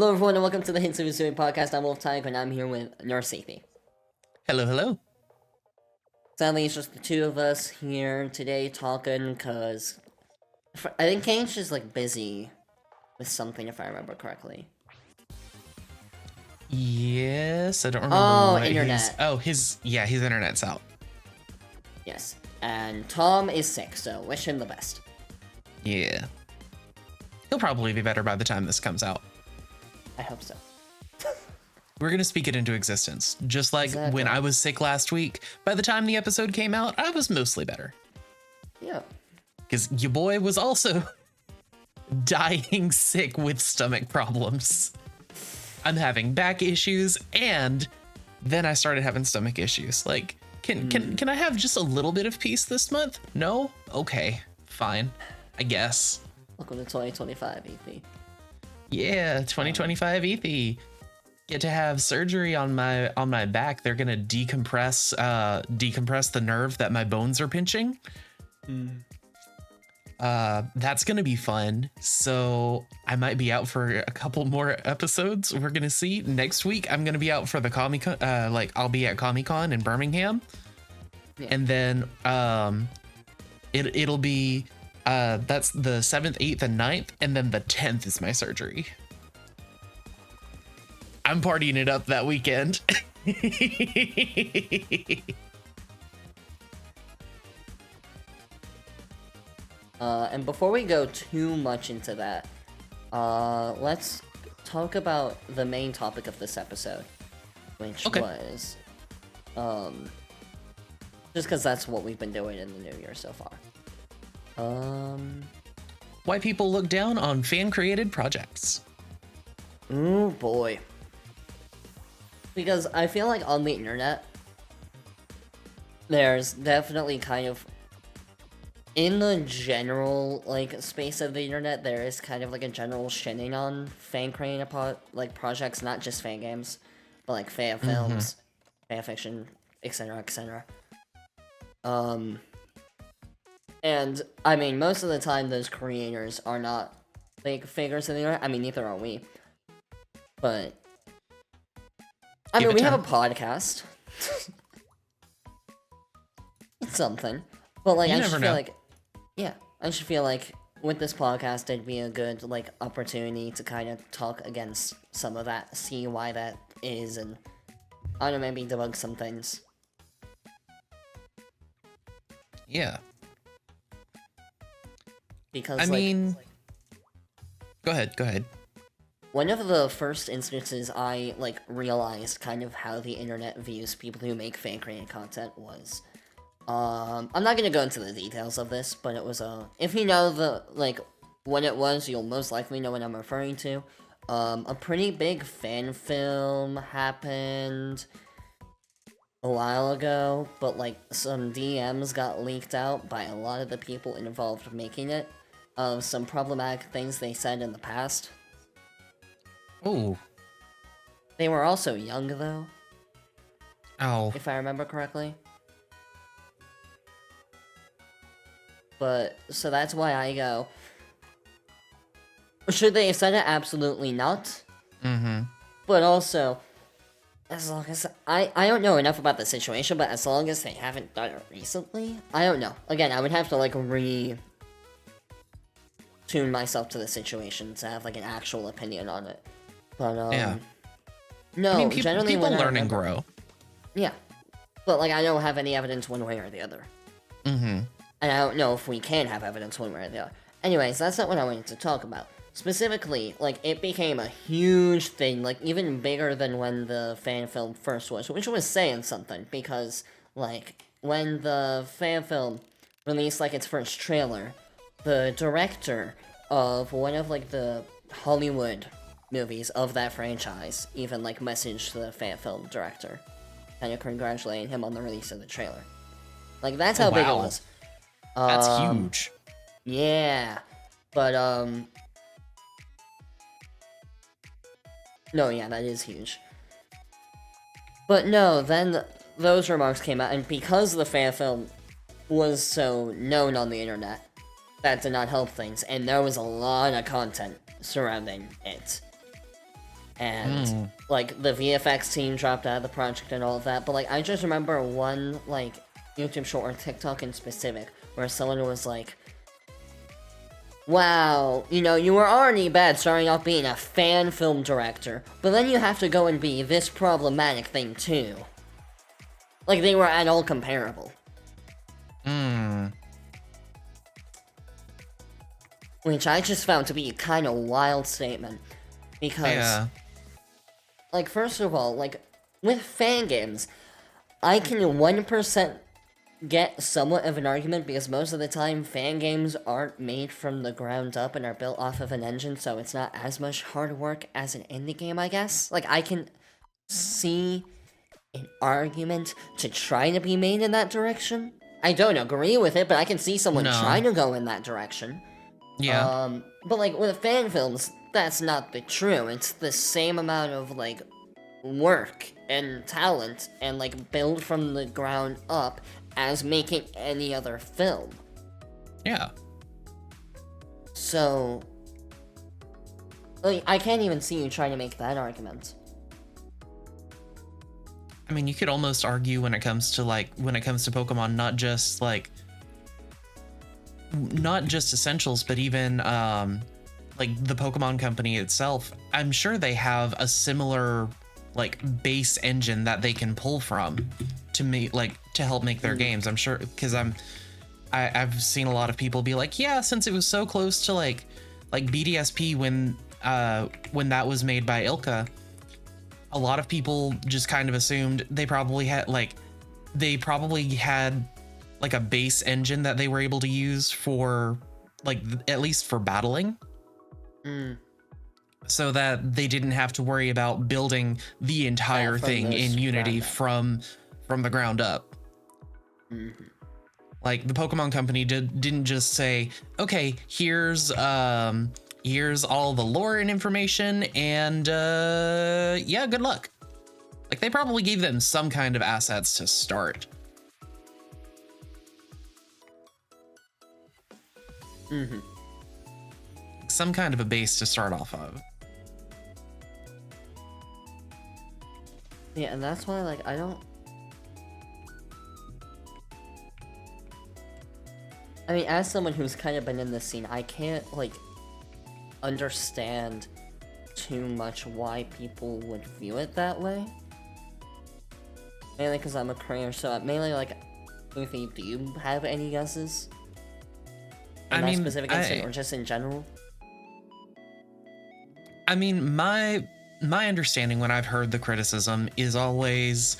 Hello everyone and welcome to the Hisui podcast. I'm Wolf Tyke and I'm here with Narsathi. Hello, hello. Sadly, it's just the two of us here today talking because I think Kane's just like busy with something if I remember correctly. Yes, I don't remember what internet. his internet's out. Yes, and Tom is sick, so wish him the best. Yeah. He'll probably be better by the time this comes out. I hope so. We're going to speak it into existence. Just like Exactly. when I was sick last week, by the time the episode came out, I was mostly better. Yeah. Because your boy was also dying sick with stomach problems. I'm having back issues, and then I started having stomach issues. Like, can I have just a little bit of peace this month? No? Okay, fine. I guess. Welcome to 2025, EP. Yeah, 2025 EP. Get to have surgery on my back. They're gonna decompress the nerve that my bones are pinching. That's gonna be fun. So I might be out for a couple more episodes. We're gonna see. Next week I'm gonna be out for the Comic-Con. I'll be at Comic-Con in Birmingham, Yeah. and then it'll be that's the 7th, 8th, and 9th, and then the 10th is my surgery. I'm partying it up that weekend. And before we go too much into that, let's talk about the main topic of this episode, which was, just because that's what we've been doing in the new year so far. Why people look down on fan-created projects. Oh boy. Because I feel like on the internet, there's definitely kind of, in the general, like, space of the internet, there is kind of, like, a general shitting on fan-created projects, not just fan games, but, like, fan films, fan fiction, etc., etc. And, I mean, most of the time, those creators are not, like, figures of the internet. I mean, neither are we. But, I mean, we have a podcast. It's something. But, like, I just feel like, yeah, I just feel like with this podcast, it'd be a good, like, opportunity to kind of talk against some of that, see why that is, and, I don't know, maybe debug some things. Yeah. Because, I mean, go ahead. One of the first instances I, like, realized kind of how the internet views people who make fan-created content was, I'm not gonna go into the details of this, but it was, if you know the, like, when it was, you'll most likely know what I'm referring to. A pretty big fan film happened a while ago, but, like, some DMs got leaked out by a lot of the people involved making it, of some problematic things they said in the past. Oh. They were also young, though. Oh. If I remember correctly. But, so that's why I go, should they have said it? Absolutely not. But also, as long as, I don't know enough about the situation, but as long as they haven't done it recently, I don't know. Again, I would have to, like, tune myself to the situation to have, like, an actual opinion on it. But, yeah. No, I mean, generally people when learn and grow. Yeah. But, like, I don't have any evidence one way or the other. And I don't know if we can have evidence one way or the other. Anyways, that's not what I wanted to talk about. Specifically, like, it became a huge thing, like, even bigger than when the fan film first was, which was saying something, because, like, when the fan film released, like, its first trailer, the director of one of, like, the Hollywood movies of that franchise even, like, messaged the fan film director, kind of congratulating him on the release of the trailer. Like, that's how big it was. That's huge. Yeah. But, no, yeah, that is huge. But no, then those remarks came out, and because the fan film was so known on the internet, that did not help things, and there was a lot of content surrounding it. and like the VFX team dropped out of the project and all of that. But like I just remember one like YouTube short or TikTok in specific where someone was like, wow, you know, you were already bad starting off being a fan film director, but then you have to go and be this problematic thing too. Like, they were at all comparable. Which I just found to be a kind of wild statement. Because, like, first of all, like, with fan games, I can 1% get somewhat of an argument because most of the time fan games aren't made from the ground up and are built off of an engine, so it's not as much hard work as an indie game, I guess. Like, I can see an argument to try to be made in that direction. I don't agree with it, but I can see someone trying to go in that direction. Yeah. But like with fan films, that's not the true. It's the same amount of like work and talent and like build from the ground up as making any other film. Yeah. So like I can't even see you trying to make that argument. I mean, you could almost argue when it comes to Pokemon, not just essentials, but even like the Pokemon company itself. I'm sure they have a similar like base engine that they can pull from to help make their games. I'm sure, because I've seen a lot of people be like, yeah, since it was so close to like BDSP when that was made by Ilka, a lot of people just kind of assumed they probably had like a base engine that they were able to use for like at least for battling, so that they didn't have to worry about building the entire thing in Unity from the ground up. Like the Pokemon company didn't just say, okay, here's all the lore and information, and yeah, good luck. Like they probably gave them some kind of assets to start. Some kind of a base to start off of. Yeah, and that's why like I mean, as someone who's kind of been in this scene, I can't like understand too much why people would view it that way. Mainly because I'm a creator, so mainly like, Luffy, do you have any guesses? In that specific incident, or just in general? I mean, my understanding when I've heard the criticism is always,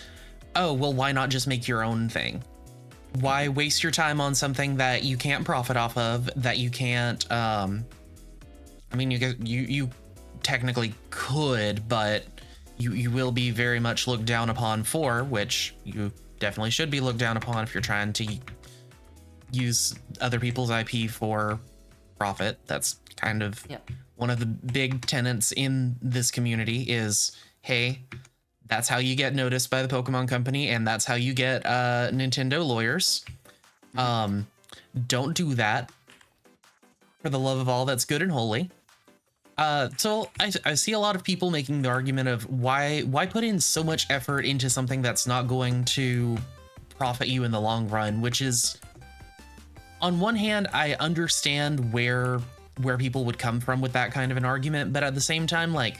oh, well, why not just make your own thing? Why waste your time on something that you can't profit off of, that you can't, I mean, you technically could, but you will be very much looked down upon for, which you definitely should be looked down upon if you're trying to use other people's IP for profit. That's kind of one of the big tenets in this community is, hey, that's how you get noticed by the Pokemon company, and that's how you get Nintendo lawyers. Don't do that, for the love of all that's good and holy. So I see a lot of people making the argument of why put in so much effort into something that's not going to profit you in the long run, which is, on one hand, I understand where people would come from with that kind of an argument, but at the same time, like,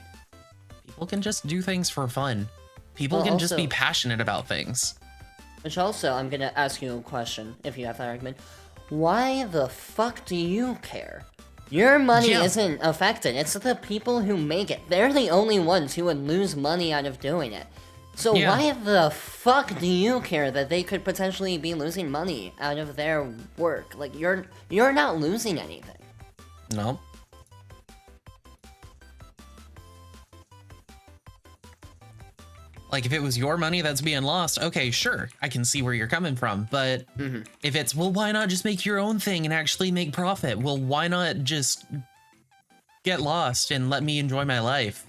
people can just do things for fun. People can just be passionate about things. Which also, I'm gonna ask you a question, if you have that argument. Why the fuck do you care? Your money isn't affected. It's the people who make it. They're the only ones who would lose money out of doing it. So why the fuck do you care that they could potentially be losing money out of their work? Like, you're not losing anything. No. Like, if it was your money that's being lost, okay, sure, I can see where you're coming from. But if it's, well, why not just make your own thing and actually make profit? Well, why not just get lost and let me enjoy my life?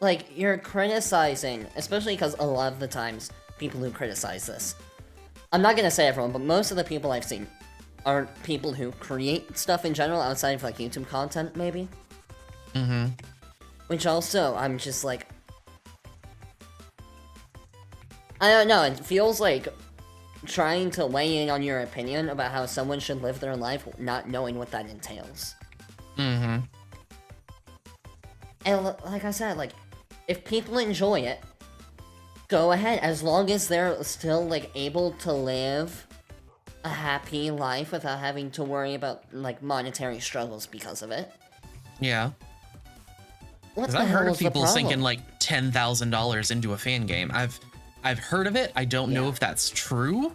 Like, you're criticizing, especially because a lot of the times, people who criticize this, I'm not gonna say everyone, but most of the people I've seen are people who create stuff in general outside of, like, YouTube content, maybe. Which also, I'm just like, I don't know, it feels like trying to weigh in on your opinion about how someone should live their life, not knowing what that entails. Mm-hmm. And like I said, like, if people enjoy it, go ahead, as long as they're still, like, able to live a happy life without having to worry about, like, monetary struggles because of it. Yeah. What the I've hell heard of is the people problem? sinking like $10,000 into a fan game. I've heard of it. I don't know if that's true.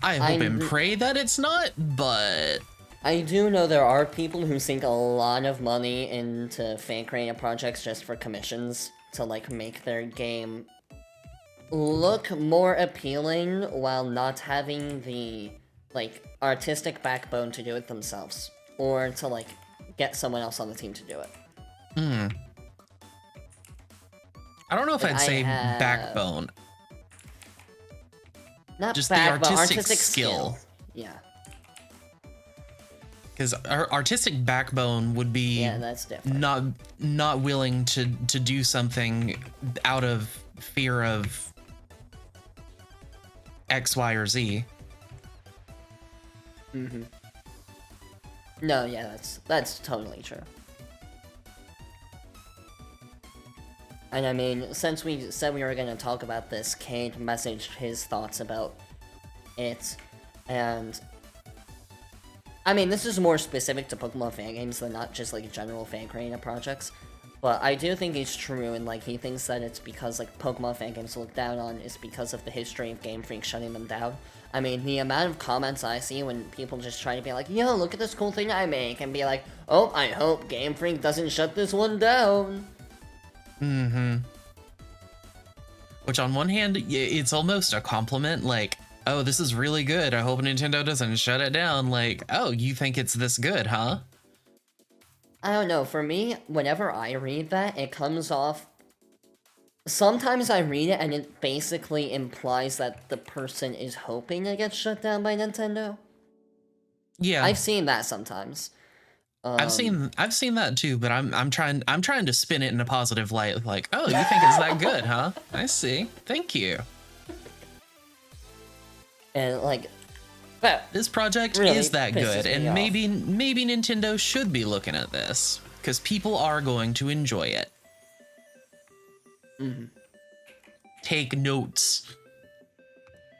I hope and pray that it's not, but I do know there are people who sink a lot of money into fan creative projects just for commissions to, like, make their game look more appealing while not having the, like, artistic backbone to do it themselves, or to, like, get someone else on the team to do it. I don't know if I'd say backbone. Not just backbone, the artistic skill. Yeah. Because our artistic backbone would be that's different. not willing to do something out of fear of X, Y, or Z. Mm-hmm. No, yeah, that's totally true. And I mean, since we said we were going to talk about this, Cade messaged his thoughts about it, and I mean, this is more specific to Pokemon fan games than not just, like, general fan creative projects, but I do think it's true, and, like, he thinks that it's because, like, Pokemon fan games look down on is because of the history of Game Freak shutting them down. I mean, the amount of comments I see when people just try to be like, yo, look at this cool thing I make, and be like, oh, I hope Game Freak doesn't shut this one down. Mm-hmm. Which on one hand, it's almost a compliment, like, oh, this is really good. I hope Nintendo doesn't shut it down. Like, oh, you think it's this good, huh? I don't know. For me, whenever I read that, it comes off... Sometimes I read it and it basically implies that the person is hoping it gets shut down by Nintendo. Yeah. I've seen that sometimes. I've seen that too, but I'm trying to spin it in a positive light, like, oh, you think it's that good, huh? I see. Thank you. And like, but this project really is that good, and off. maybe Nintendo should be looking at this because people are going to enjoy it. Mm-hmm. Take notes.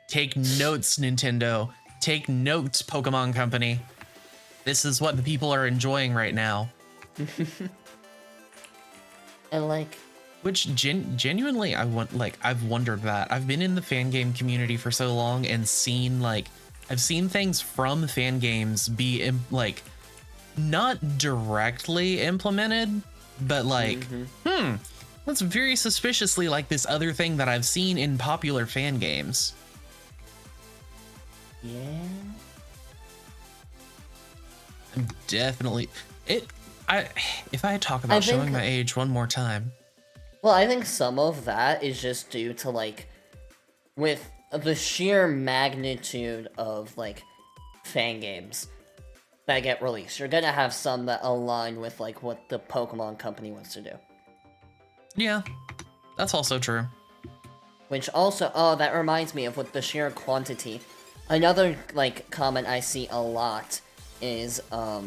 Take notes, Nintendo. Take notes, Pokemon Company. This is what the people are enjoying right now. And like, which genuinely I've wondered that. I've been in the fan game community for so long and seen I've seen things from fan games be not directly implemented, but that's very suspiciously like this other thing that I've seen in popular fan games. Yeah. I'm definitely if I talk about showing my age one more time. Well, I think some of that is just due to with the sheer magnitude of fan games that get released. You're gonna have some that align with what the Pokemon Company wants to do. Yeah, that's also true. Which also, that reminds me of with the sheer quantity. Another comment I see a lot is oh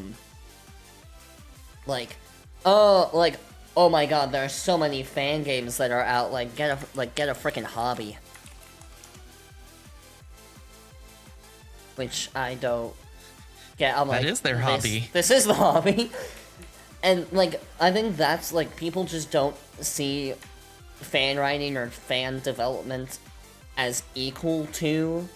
my god, there are so many fan games that are out, get a freaking hobby. Which I don't get. I'm that is their hobby. This is the hobby. And I think that's people just don't see fan writing or fan development as equal to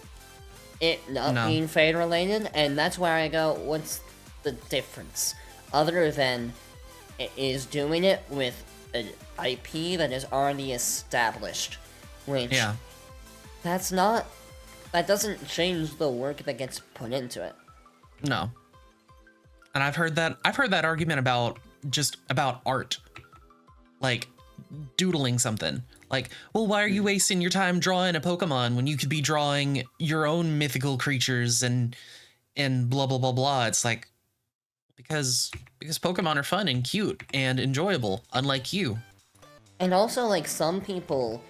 it not being fan related, and that's where I go, what's the difference? Other than it is doing it with an IP that is already established, which that doesn't change the work that gets put into it. No. And I've heard that argument about art. Doodling something. Well, why are you wasting your time drawing a Pokemon when you could be drawing your own mythical creatures and blah blah blah blah. It's because Pokemon are fun and cute and enjoyable, unlike you. And also, like, some people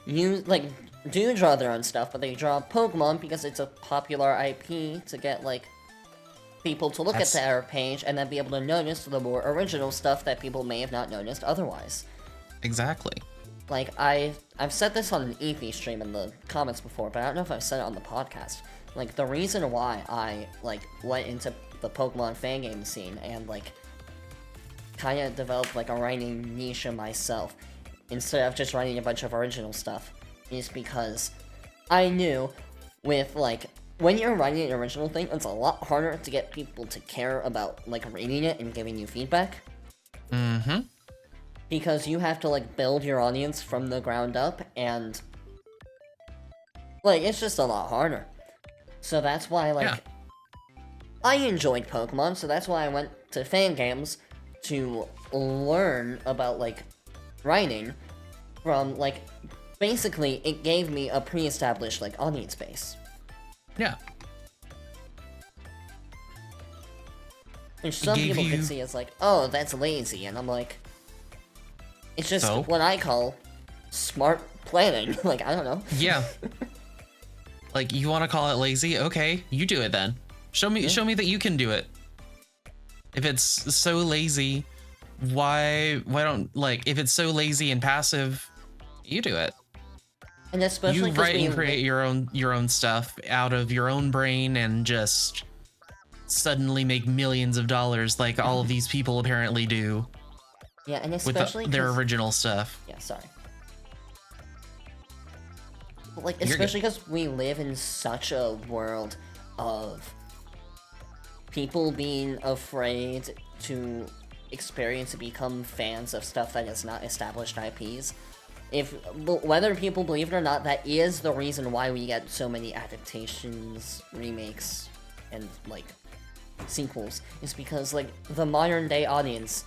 do draw their own stuff, but they draw Pokemon because it's a popular IP to get, like, people to look at their page and then be able to notice the more original stuff that people may have not noticed otherwise. Exactly. Like, I've said this on an Eevee stream in the comments before, but I don't know if I've said it on the podcast. Like, the reason why I, like, went into the Pokemon fan game scene and, like, kind of developed, like, a writing niche myself, instead of just writing a bunch of original stuff, is because I knew with, like, when you're writing an original thing, it's a lot harder to get people to care about, like, reading it and giving you feedback. Mm-hmm. Because you have to, like, build your audience from the ground up, and, like, it's just a lot harder. So that's why, like, I enjoyed Pokemon, so that's why I went to fan games to learn about, like, writing from, like, basically, it gave me a pre-established, like, audience base. Yeah. Which some people could see as, like, oh, that's lazy, and I'm like, it's just what I call smart planning. Like, I don't know. Yeah. Like, you want to call it lazy? Okay, you do it then. Show me that you can do it. If it's so lazy, why don't, like, if it's so lazy and passive, you do it. And especially you write and create your own stuff out of your own brain and just suddenly make millions of dollars like all of these people apparently do. Yeah, and especially with their original stuff. Yeah, sorry. But, like, especially because we live in such a world of people being afraid to experience and become fans of stuff that is not established IPs. Whether people believe it or not, that is the reason why we get so many adaptations, remakes, and, like, sequels. Is because, like, the modern day audience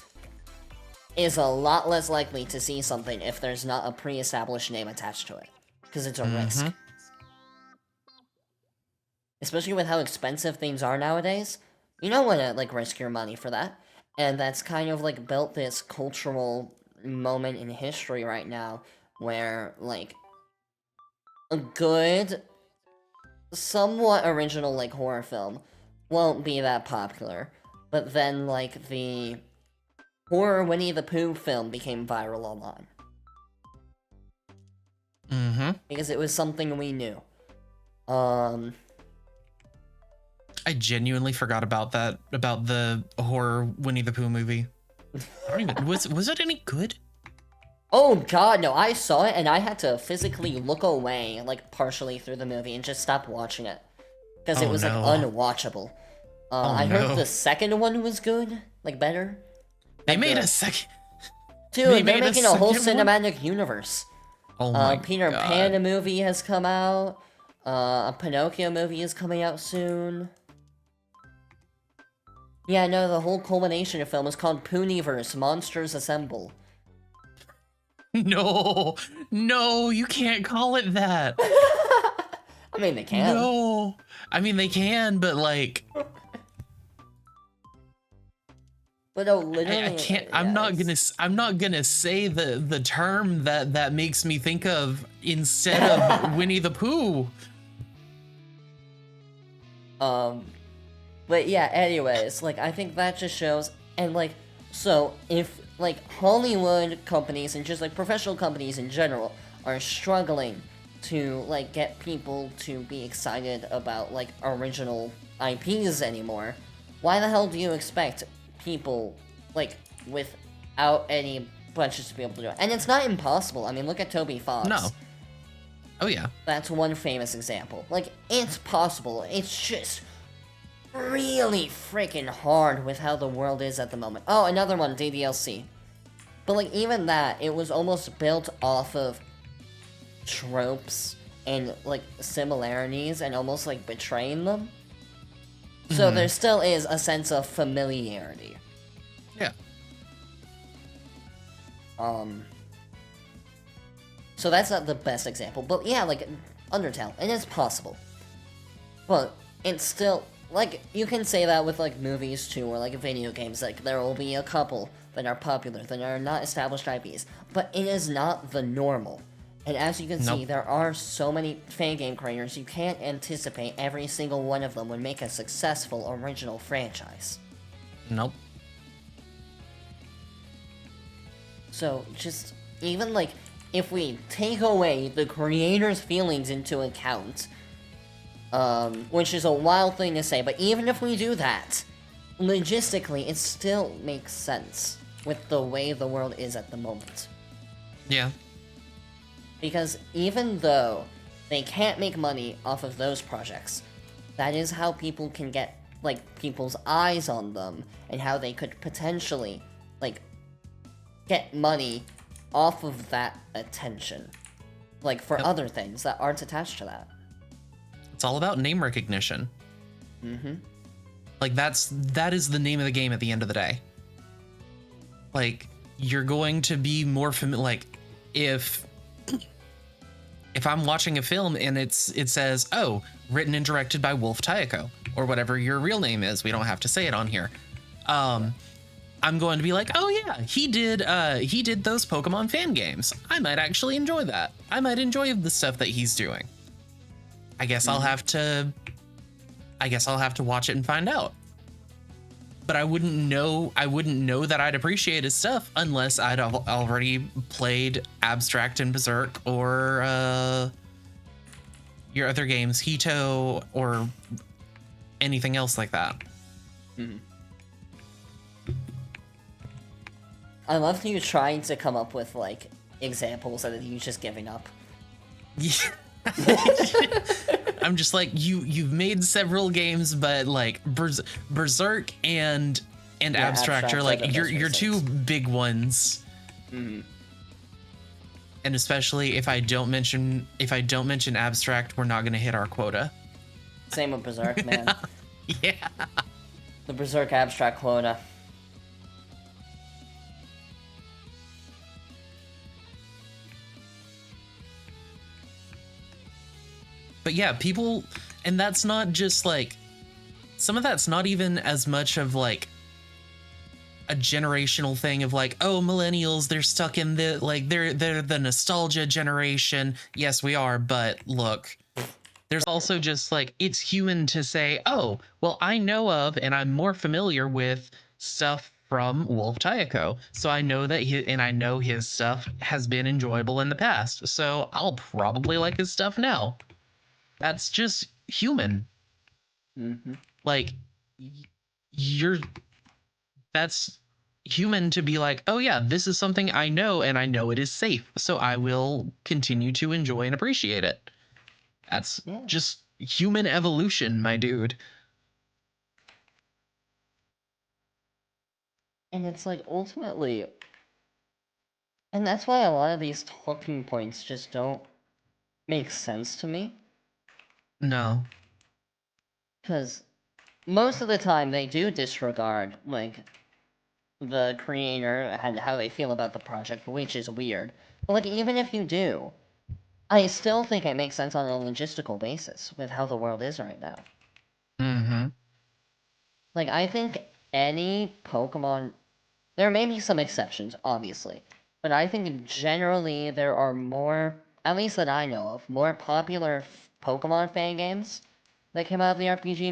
is a lot less likely to see something if there's not a pre-established name attached to it. Because it's a risk. Especially with how expensive things are nowadays. You don't want to, like, risk your money for that. And that's kind of, like, built this cultural moment in history right now where, like, a good, somewhat original, like, horror film won't be that popular. But then, like, the horror Winnie the Pooh film became viral online. Because it was something we knew. I genuinely forgot about that, about the horror Winnie the Pooh movie. I don't even, was it any good? Oh god, no, I saw it and I had to physically look away, like, partially through the movie and just stop watching it. Because it was, like, unwatchable. I heard the second one was good, like, better. They made a second... Dude, they're making a whole cinematic universe. Oh my Peter God. Pan movie has come out. A Pinocchio movie is coming out soon. Yeah, no, the whole culmination of film is called Pooniverse, Monsters Assemble. No, you can't call it that. I mean, they can. No, I mean, they can, but, like... But no, literally, I can't. I'm not gonna say the term that makes me think of instead of Winnie the Pooh. But yeah. Anyways, like, I think that just shows, and, like, so if, like, Hollywood companies and just, like, professional companies in general are struggling to, like, get people to be excited about, like, original IPs anymore, why the hell do you expect people, like, without any budgets to be able to do it? And it's not impossible. I mean, look at Toby Fox. No. Oh, yeah. That's one famous example. Like, it's possible. It's just really freaking hard with how the world is at the moment. Oh, another one, DDLC. But, like, even that, it was almost built off of tropes and, like, similarities and almost, like, betraying them. So there still is a sense of familiarity. Yeah. So that's not the best example, but yeah, like, Undertale, it is possible. But it's still like, you can say that with, like, movies, too, or, like, video games. Like, there will be a couple that are popular, that are not established IPs. But it is not the normal. And as you can see, there are so many fan game creators, you can't anticipate every single one of them would make a successful original franchise. Nope. So, just, even, like, if we take away the creator's feelings into account, which is a wild thing to say, but even if we do that, logistically, it still makes sense with the way the world is at the moment. Yeah. Because even though they can't make money off of those projects, that is how people can get, like, people's eyes on them, and how they could potentially, like, get money off of that attention. Like, for other things that aren't attached to that. It's all about name recognition. Mm-hmm. Like, that is the name of the game at the end of the day. Like, you're going to be more familiar, like, if I'm watching a film and it says, oh, written and directed by Wolf Taeko, or whatever your real name is, we don't have to say it on here. I'm going to be like, oh yeah, he did those Pokemon fan games. I might actually enjoy that. I might enjoy the stuff that he's doing. I guess I'll have to watch it and find out. But I wouldn't know that I'd appreciate his stuff unless I'd already played Abstract and Berserk, or your other games, Hito, or anything else like that. Mm-hmm. I love you trying to come up with, like, examples and then you just giving up. Yeah. I'm just like, you've made several games, but like Berserk and Abstract are like your two big ones. Mm-hmm. And especially if I don't mention Abstract, we're not gonna hit our quota. Same with Berserk, man. Yeah. The Berserk Abstract quota. But yeah, people, and that's not just like, some of that's not even as much of like a generational thing of like, oh, millennials, they're stuck in the, like, they're the nostalgia generation. Yes, we are, but look, there's also just like, it's human to say, oh, well, I know of and I'm more familiar with stuff from Wolf Taeko, so I know that I know his stuff has been enjoyable in the past, so I'll probably like his stuff now. That's just human. Mm-hmm. Like, that's human to be like, oh yeah, this is something I know and I know it is safe, so I will continue to enjoy and appreciate it. That's just human evolution, my dude. And it's like, ultimately, and that's why a lot of these talking points just don't make sense to me. No. Because most of the time they do disregard, like, the creator and how they feel about the project, which is weird. But, like, even if you do, I still think it makes sense on a logistical basis with how the world is right now. Mm-hmm. Like, I think any Pokemon... There may be some exceptions, obviously. But I think generally there are more, at least that I know of, more popular Pokemon fan games that came out of the RPG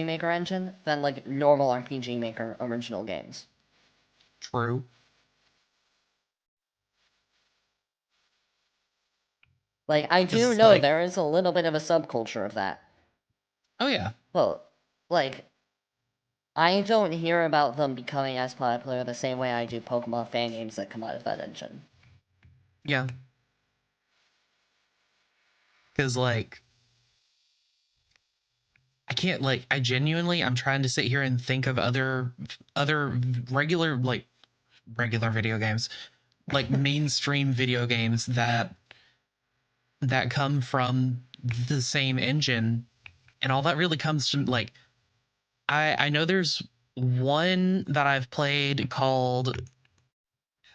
Maker engine than, like, normal RPG Maker original games. True. Like, I do know there is a little bit of a subculture of that. Oh yeah. Well, like, I don't hear about them becoming as popular the same way I do Pokemon fan games that come out of that engine. Yeah. Because, like, I can't, like, I'm trying to sit here and think of other regular video games, like mainstream video games that come from the same engine, and all that really comes to, like, I know there's one that I've played called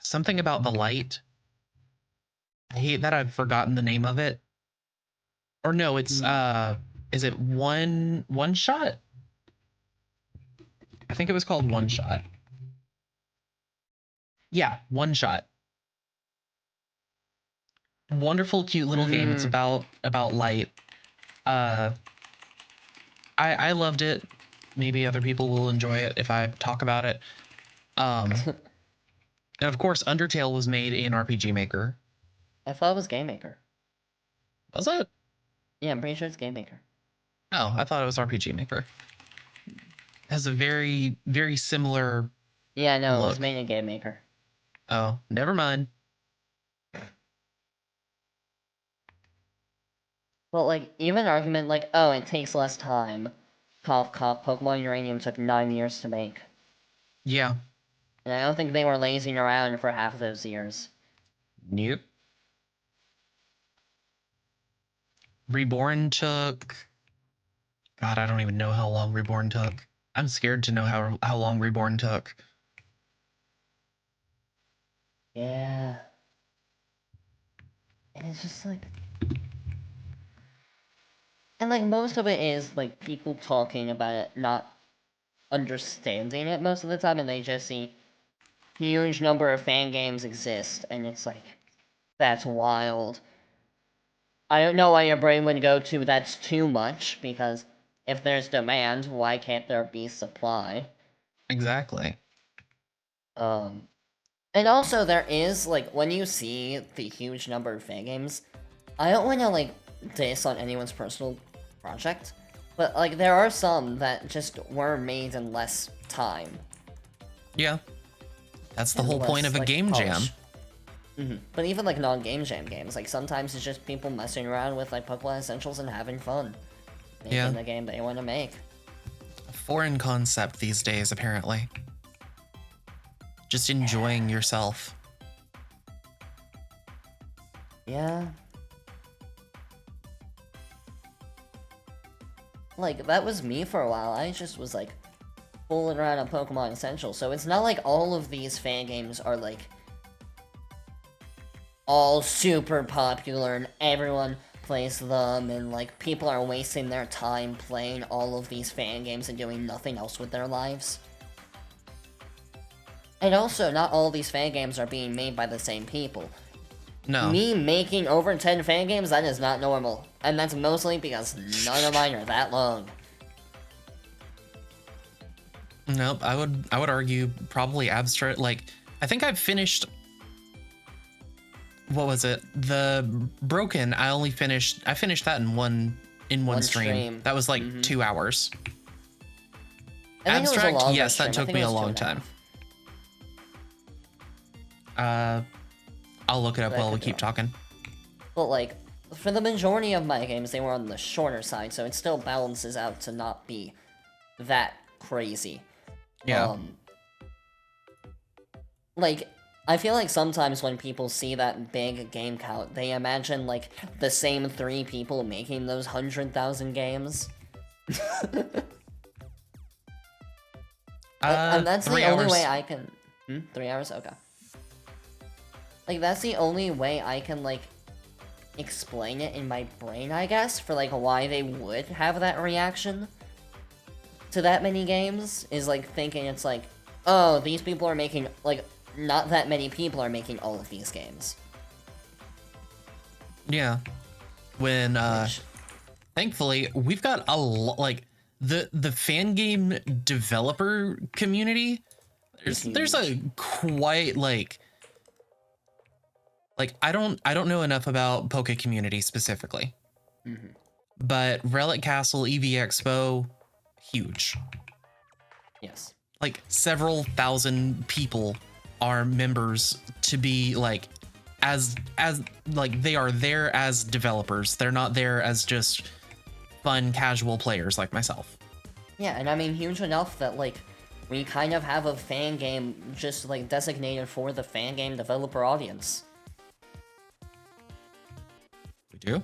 something about the light. I hate that I've forgotten the name of it. Or no, it's Is it one shot? I think it was called One Shot. Yeah, One Shot. Wonderful, cute little game. It's about light. I loved it. Maybe other people will enjoy it if I talk about it. And of course, Undertale was made in RPG Maker. I thought it was Game Maker. Was it? Yeah, I'm pretty sure it's Game Maker. Oh, I thought it was RPG Maker. It has a very, very similar. Yeah, no, look. it was made in Game Maker. Oh, never mind. But, like, even an argument like, oh, it takes less time. Cough, cough, Pokemon Uranium took 9 years to make. Yeah. And I don't think they were lazing around for half those years. Nope. Reborn took... God, I don't even know how long Reborn took. I'm scared to know how long Reborn took. Yeah. And it's just like... And, like, most of it is, like, people talking about it, not understanding it most of the time, and they just see huge number of fan games exist, and it's like, that's wild. I don't know why your brain would go to that's too much, because if there's demand, why can't there be supply? Exactly. And also there is, like, when you see the huge number of fan games, I don't want to, like, diss on anyone's personal project, but, like, there are some that just were made in less time. Yeah. That's the whole point of a game jam. But even, like, non-game jam games, like, sometimes it's just people messing around with, like, Pokemon Essentials and having fun. Making the game they want to make. A foreign concept these days, apparently. Just enjoying yourself. Yeah. Like, that was me for a while. I just was, like, fooling around on Pokemon Essentials. So it's not like all of these fan games are, like, all super popular and everyone plays them and, like, people are wasting their time playing all of these fan games and doing nothing else with their lives. And also, not all of these fan games are being made by the same people. No. Me making over 10 fan games, that is not normal. And that's mostly because none of mine are that long. Nope, I would argue probably abstract. Like, I think I've finished... What was it? The Broken, I finished that in one stream. That was like 2 hours. Abstract, yes, that took me a long time. I'll look it up while we keep talking. But, like, for the majority of my games, they were on the shorter side, so it still balances out to not be that crazy. Yeah. Like, I feel like sometimes when people see that big game count, they imagine, like, the same 3 people making those 100,000 games. And that's the only way I can... 3 hours? Okay. Like, that's the only way I can, like, explain it in my brain, I guess, for, like, why they would have that reaction to that many games, is, like, thinking it's like, oh, these people are making, like, not that many people are making all of these games. Yeah. When, thankfully, we've got a lot, like, the fan game developer community, there's a quite, like, I don't know enough about Poke community specifically, but Relic Castle, EV Expo, huge. Yes. Like, several thousand people are members to be, like, as like, they are there as developers. They're not there as just fun, casual players like myself. Yeah, and I mean, huge enough that, like, we kind of have a fan game just, like, designated for the fan game developer audience. We do?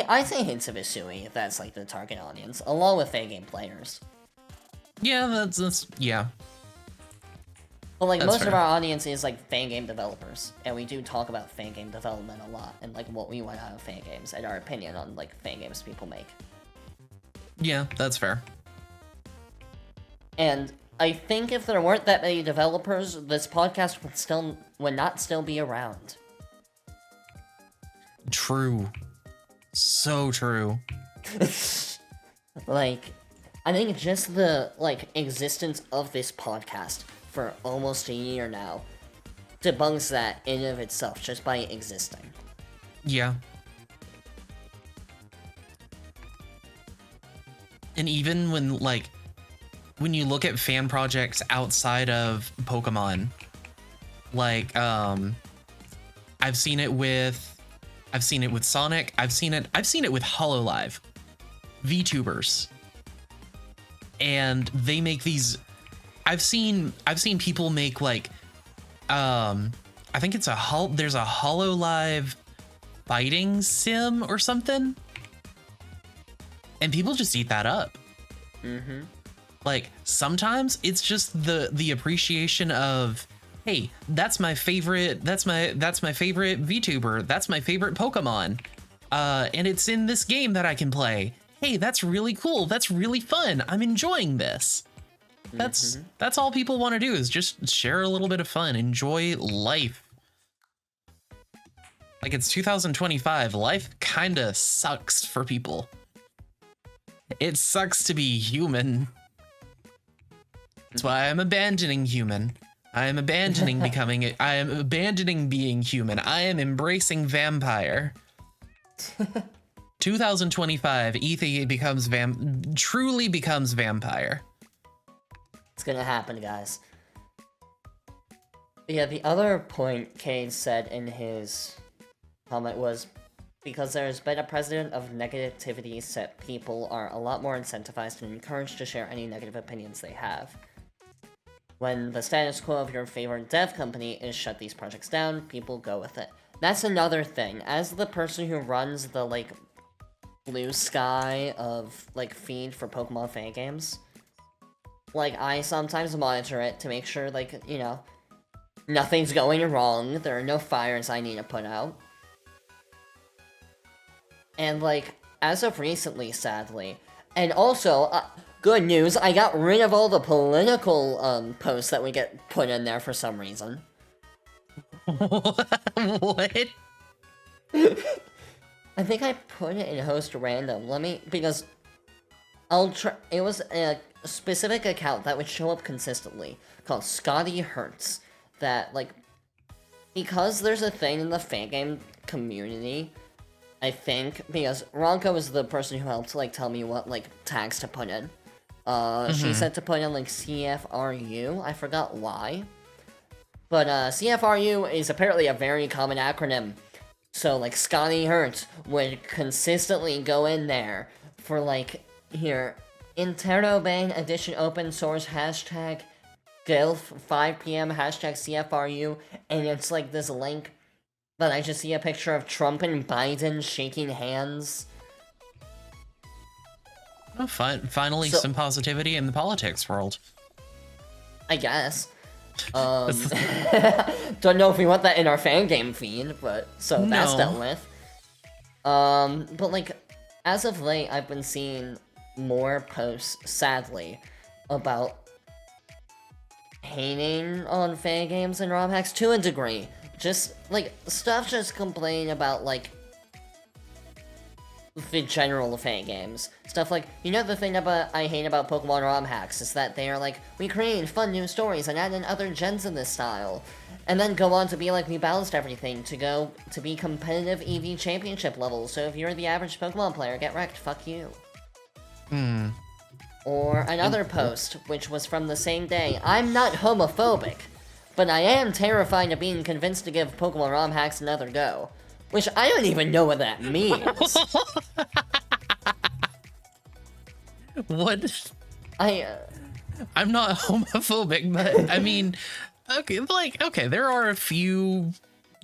I say Hints of Hisui, if that's, like, the target audience, along with fan game players. Yeah, that's yeah. But like That's most of fair. our audience is like fan game developers, and we do talk about fan game development a lot, and like what we want out of fan games, and our opinion on like fan games people make. Yeah, that's fair. And I think if there weren't that many developers, this podcast would not still be around. True. So true. Like, I think just the like existence of this podcast for almost a year now debunks that in and of itself just by existing. Yeah. And even when you look at fan projects outside of Pokemon, like I've seen it with Sonic, I've seen it with HoloLive VTubers. And they make these I've seen people make like I think it's there's a HoloLive fighting sim or something. And people just eat that up. Mm-hmm. Like sometimes it's just the appreciation of, hey, that's my favorite VTuber, that's my favorite Pokemon, and it's in this game that I can play. Hey, that's really cool, that's really fun, I'm enjoying this. That's all people want to do, is just share a little bit of fun, enjoy life. Like, it's 2025, life kinda sucks for people. It sucks to be human. That's why I'm abandoning human. I am abandoning I am abandoning being human. I am embracing vampire. 2025, Ethy truly becomes vampire. It's gonna happen, guys. Yeah, the other point Cade said in his comment was, because there's been a precedent of negativity set, people are a lot more incentivized and encouraged to share any negative opinions they have. When the status quo of your favorite dev company is shut these projects down, people go with it. That's another thing. As the person who runs the, like, blue sky of, like, feed for Pokemon fan games, like, I sometimes monitor it to make sure, like, you know, nothing's going wrong, there are no fires I need to put out. And, like, as of recently, sadly, and also, good news, I got rid of all the political, posts that we get put in there for some reason. What? I think I put it in host random, because it was a specific account that would show up consistently, called Scotty Hertz, that, like, because there's a thing in the fan game community, I think, because Ronko was the person who helped, like, tell me what, like, tags to put in. She said to put in, like, CFRU, I forgot why. But, CFRU is apparently a very common acronym. So, like, Scotty Hertz would consistently go in there for, like, here, Interrobang Edition Open Source hashtag GILF 5 p.m. hashtag CFRU, and it's, like, this link that I just see a picture of Trump and Biden shaking hands. Oh, finally, some positivity in the politics world. I guess. Don't know if we want that in our fan game feed, but so that's dealt with. But like, as of late, I've been seeing more posts, sadly, about hating on fan games and ROM hacks to a degree. Just, like, stuff just complaining about, like, the general fan games. Stuff like, you know, the thing I hate about Pokemon ROM hacks is that they are like, we created fun new stories and add in other gens in this style. And then go on to be like, we balanced everything to be competitive EV championship levels, so if you're the average Pokemon player, get wrecked, fuck you. Or another post, which was from the same day, I'm not homophobic, but I am terrified of being convinced to give Pokemon ROM hacks another go. Which I don't even know what that means. What? I'm not homophobic, but I mean, okay, there are a few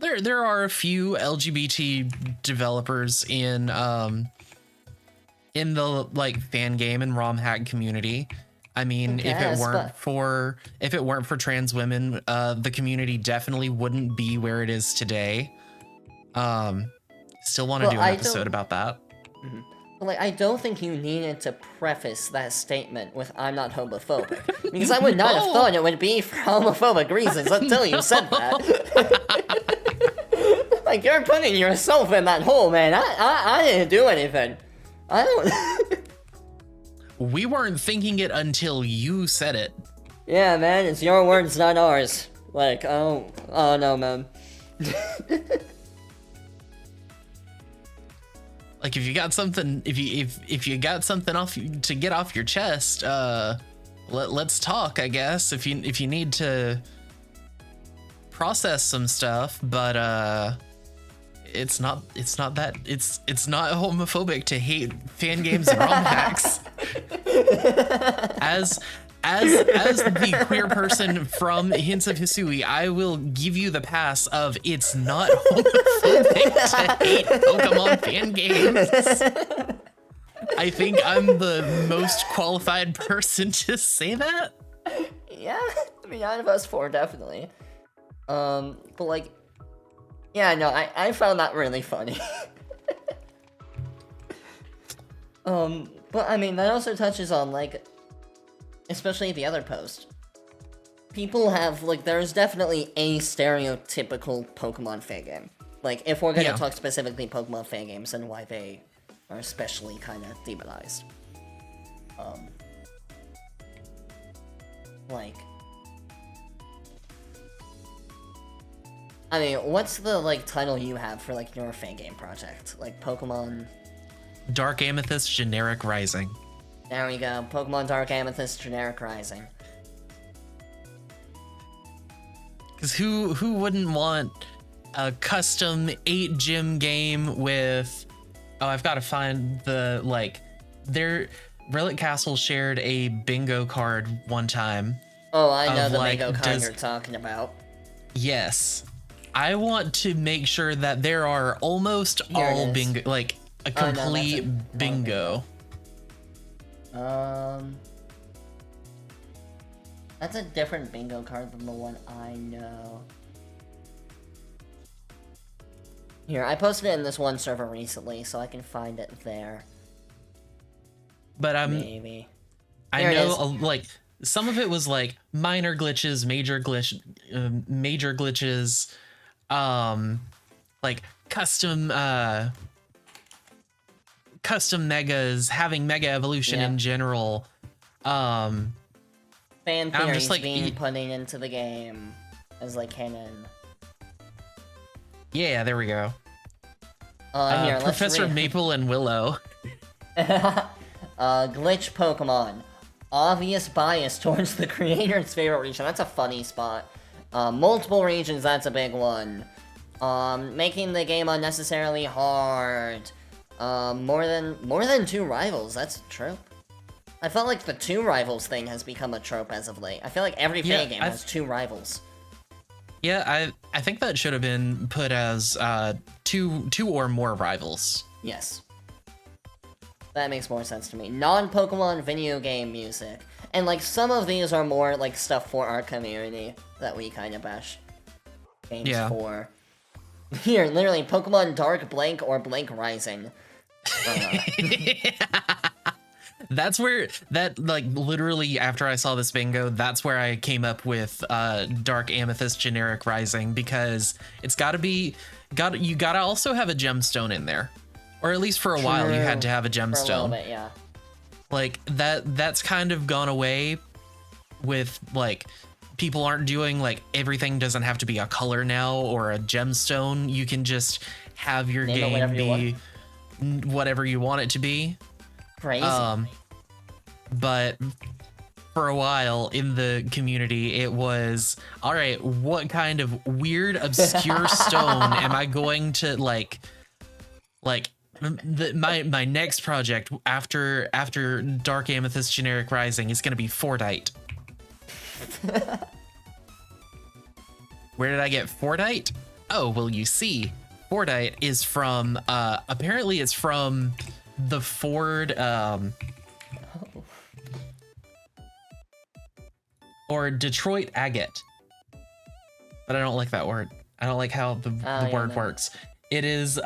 LGBT developers in the like fan game and ROM hack community. I mean, guess, if it weren't for trans women, the community definitely wouldn't be where it is today. Still want to do an episode about that. Mm-hmm. Like, I don't think you needed to preface that statement with "I'm not homophobic," because I would not have thought it would be for homophobic reasons until you said that. Like, you're putting yourself in that hole, man. I didn't do anything. I don't. We weren't thinking it until you said it. Yeah, man, it's your words, not ours. Like, oh no, man. Like, if you got something, if you got something off to get off your chest, let's talk, I guess. If you need to process some stuff, but it's not homophobic to hate fan games and ROM hacks. As the queer person from Hints of Hisui, I will give you the pass of it's not homophobic to hate Pokemon fan games. I think I'm the most qualified person to say that. Yeah, I mean, out of us four, definitely. But like, yeah, no, I found that really funny. But I mean, that also touches on, like, especially the other post. People have, like, there's definitely a stereotypical Pokemon fan game. Like, if we're gonna talk specifically Pokemon fan games and why they are especially kind of demonized. Like, I mean, what's the, like, title you have for, like, your fan game project? Like, Pokemon... Dark Amethyst Generic Rising. There we go. Pokemon Dark Amethyst Generic Rising. Because who wouldn't want a custom 8-gym game with... Oh, I've got to find the, like... Relic Castle shared a bingo card one time. Oh, I know the bingo card you're talking about. Yes. I want to make sure that there are almost all bingo... Like, a complete bingo. That's a different bingo card than the one I know. Here, I posted it in this one server recently, so I can find it there. But maybe. I know, like, some of it was like minor glitches, major glitches, like custom megas, having mega evolution in general. Fan theories just like, being put into the game as like canon. Yeah, there we go. Here, Professor Maple and Willow. Glitch Pokemon. Obvious bias towards the creator's favorite region. That's a funny spot. Multiple regions, that's a big one. Making the game unnecessarily hard. More than 2 rivals, that's a trope. I felt like the 2 rivals thing has become a trope as of late. I feel like every fan game has 2 rivals. Yeah, I think that should have been put as two or more rivals. Yes. That makes more sense to me. Non-Pokemon video game music. And like some of these are more like stuff for our community that we kind of bash games for. Here, literally, Pokemon Dark Blank or Blank Rising. That's where like literally after I saw this bingo, that's where I came up with Dark Amethyst Generic Rising, because it's you gotta also have a gemstone in there, or at least for a while you had to have a gemstone. For a little bit, yeah. Like that's kind of gone away with, like, people aren't doing, like, everything doesn't have to be a color now or a gemstone. You can just have your game be whatever you want it to be. Crazy. But for a while in the community, it was, all right, what kind of weird, obscure stone am I going to like my next project after Dark Amethyst Generic Rising is going to be Fordite. Where did I get Fordite? Oh, well, you see, Fordite is from, apparently it's from the Ford, or Detroit agate. But I don't like that word. I don't like how the word works. It is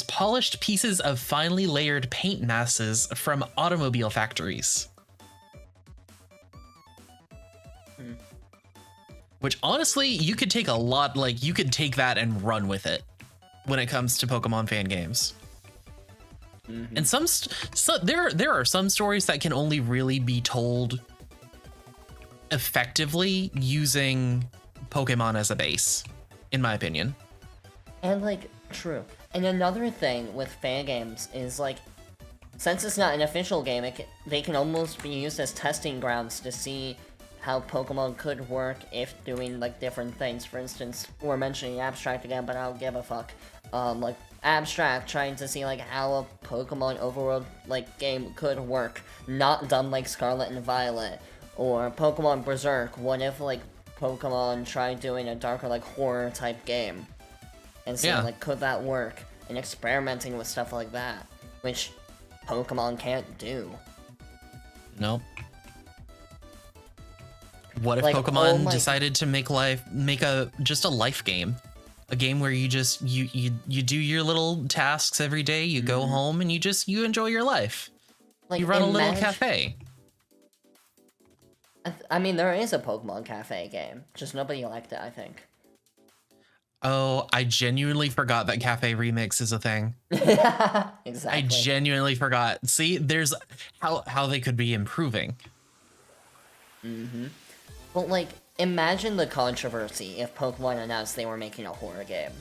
polished pieces of finely layered paint masses from automobile factories. Which honestly, you could take a lot, like you could take that and run with it when it comes to Pokemon fan games. And there are some stories that can only really be told effectively using Pokemon as a base, in my opinion. And like, true. And another thing with fan games is like, since it's not an official game, they can almost be used as testing grounds to see how Pokemon could work if doing like different things. For instance, we're mentioning Abstract again, but I don't give a fuck. Like Abstract trying to see like how a Pokemon overworld like game could work, not done like Scarlet and Violet, or Pokemon Berserk. What if like Pokemon tried doing a darker like horror type game, and seeing like could that work, and experimenting with stuff like that, which Pokemon can't do. Nope. What if like, Pokemon decided to make just a life game? A game where you just you do your little tasks every day, you go home and you enjoy your life. Like you run a little cafe. I mean, there is a Pokemon Cafe game, just nobody liked it, I think. Oh, I genuinely forgot that Cafe Remix is a thing. Exactly. I genuinely forgot. See, there's how they could be improving. Well, like, imagine the controversy if Pokemon announced they were making a horror game.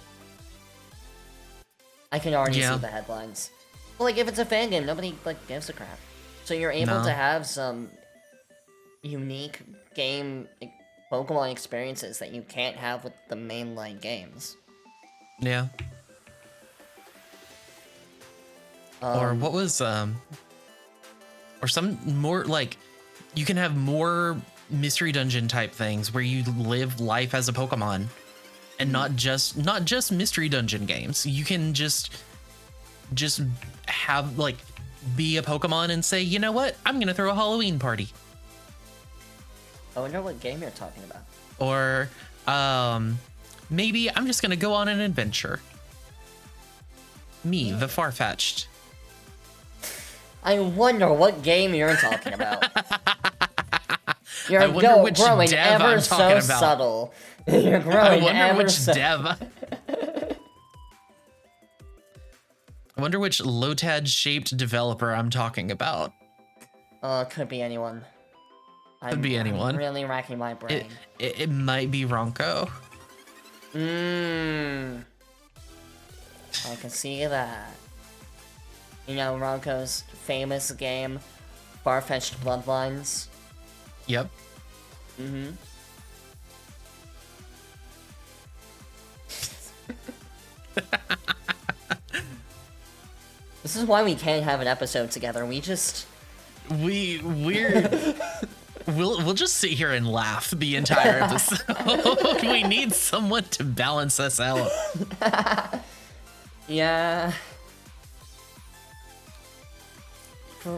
I can already see the headlines. Well, like, if it's a fan game, nobody, like, gives a crap. So you're able to have some unique game Pokemon experiences that you can't have with the mainline games. Yeah. Or what was, or some more, like, you can have more mystery dungeon type things where you live life as a Pokemon, and not just mystery dungeon games. You can just have like be a Pokemon and say, you know what, I'm gonna throw a Halloween party. I wonder what game you're talking about. Or maybe I'm just gonna go on an adventure. Me, the Farfetch'd. I wonder what game you're talking about. You're which growing dev ever I'm so talking about. subtle. You're growing I wonder which dev. I wonder which Lotad shaped developer I'm talking about. Could be anyone. Could be anyone. I'm really racking my brain. It might be Ronco. I can see that. You know Ronco's famous game, Farfetch'd Bloodlines? Yep. This is why we can't have an episode together. We'll just sit here and laugh the entire episode. We need someone to balance us out. Yeah.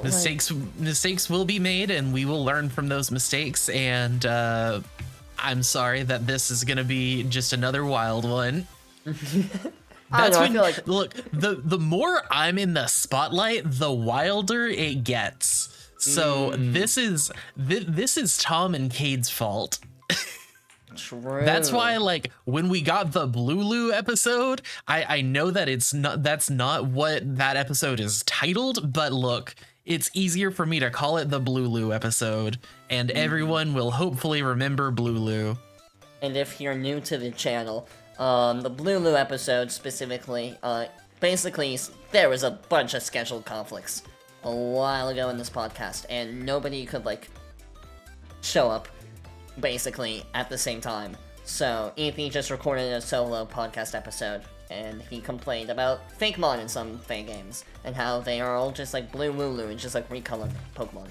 Mistakes will be made, and we will learn from those mistakes. And I'm sorry that this is gonna be just another wild one. That's when, I feel like... Look, the more I'm in the spotlight, the wilder it gets. So this is Tom and Cade's fault. True. That's why, like, when we got the Blulu episode, I know that that's not what that episode is titled, but look, it's easier for me to call it the Blulu episode, and everyone will hopefully remember Blulu. And if you're new to the channel, the Blulu episode specifically, basically, there was a bunch of scheduled conflicts a while ago in this podcast, and nobody could, like, show up, basically, at the same time. So, Ethan just recorded a solo podcast episode, and he complained about Fakemon in some fan games, and how they are all just like blue Wooloo and just like recolored Pokemon.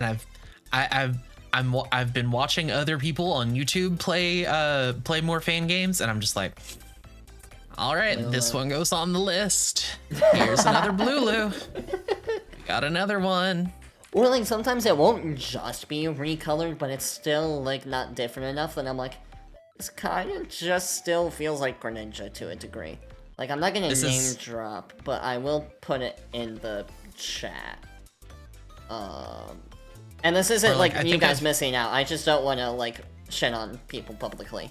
And I've been watching other people on YouTube play more fan games, and I'm just like, all right, this one goes on the list. Here's another Blulu. Got another one. Or, like, sometimes it won't just be recolored, but it's still, like, not different enough, and I'm like, this kind of just still feels like Greninja to a degree. Like, I'm not gonna name drop, but I will put it in the chat. And this isn't, like you guys missing out, I just don't want to, like, shit on people publicly.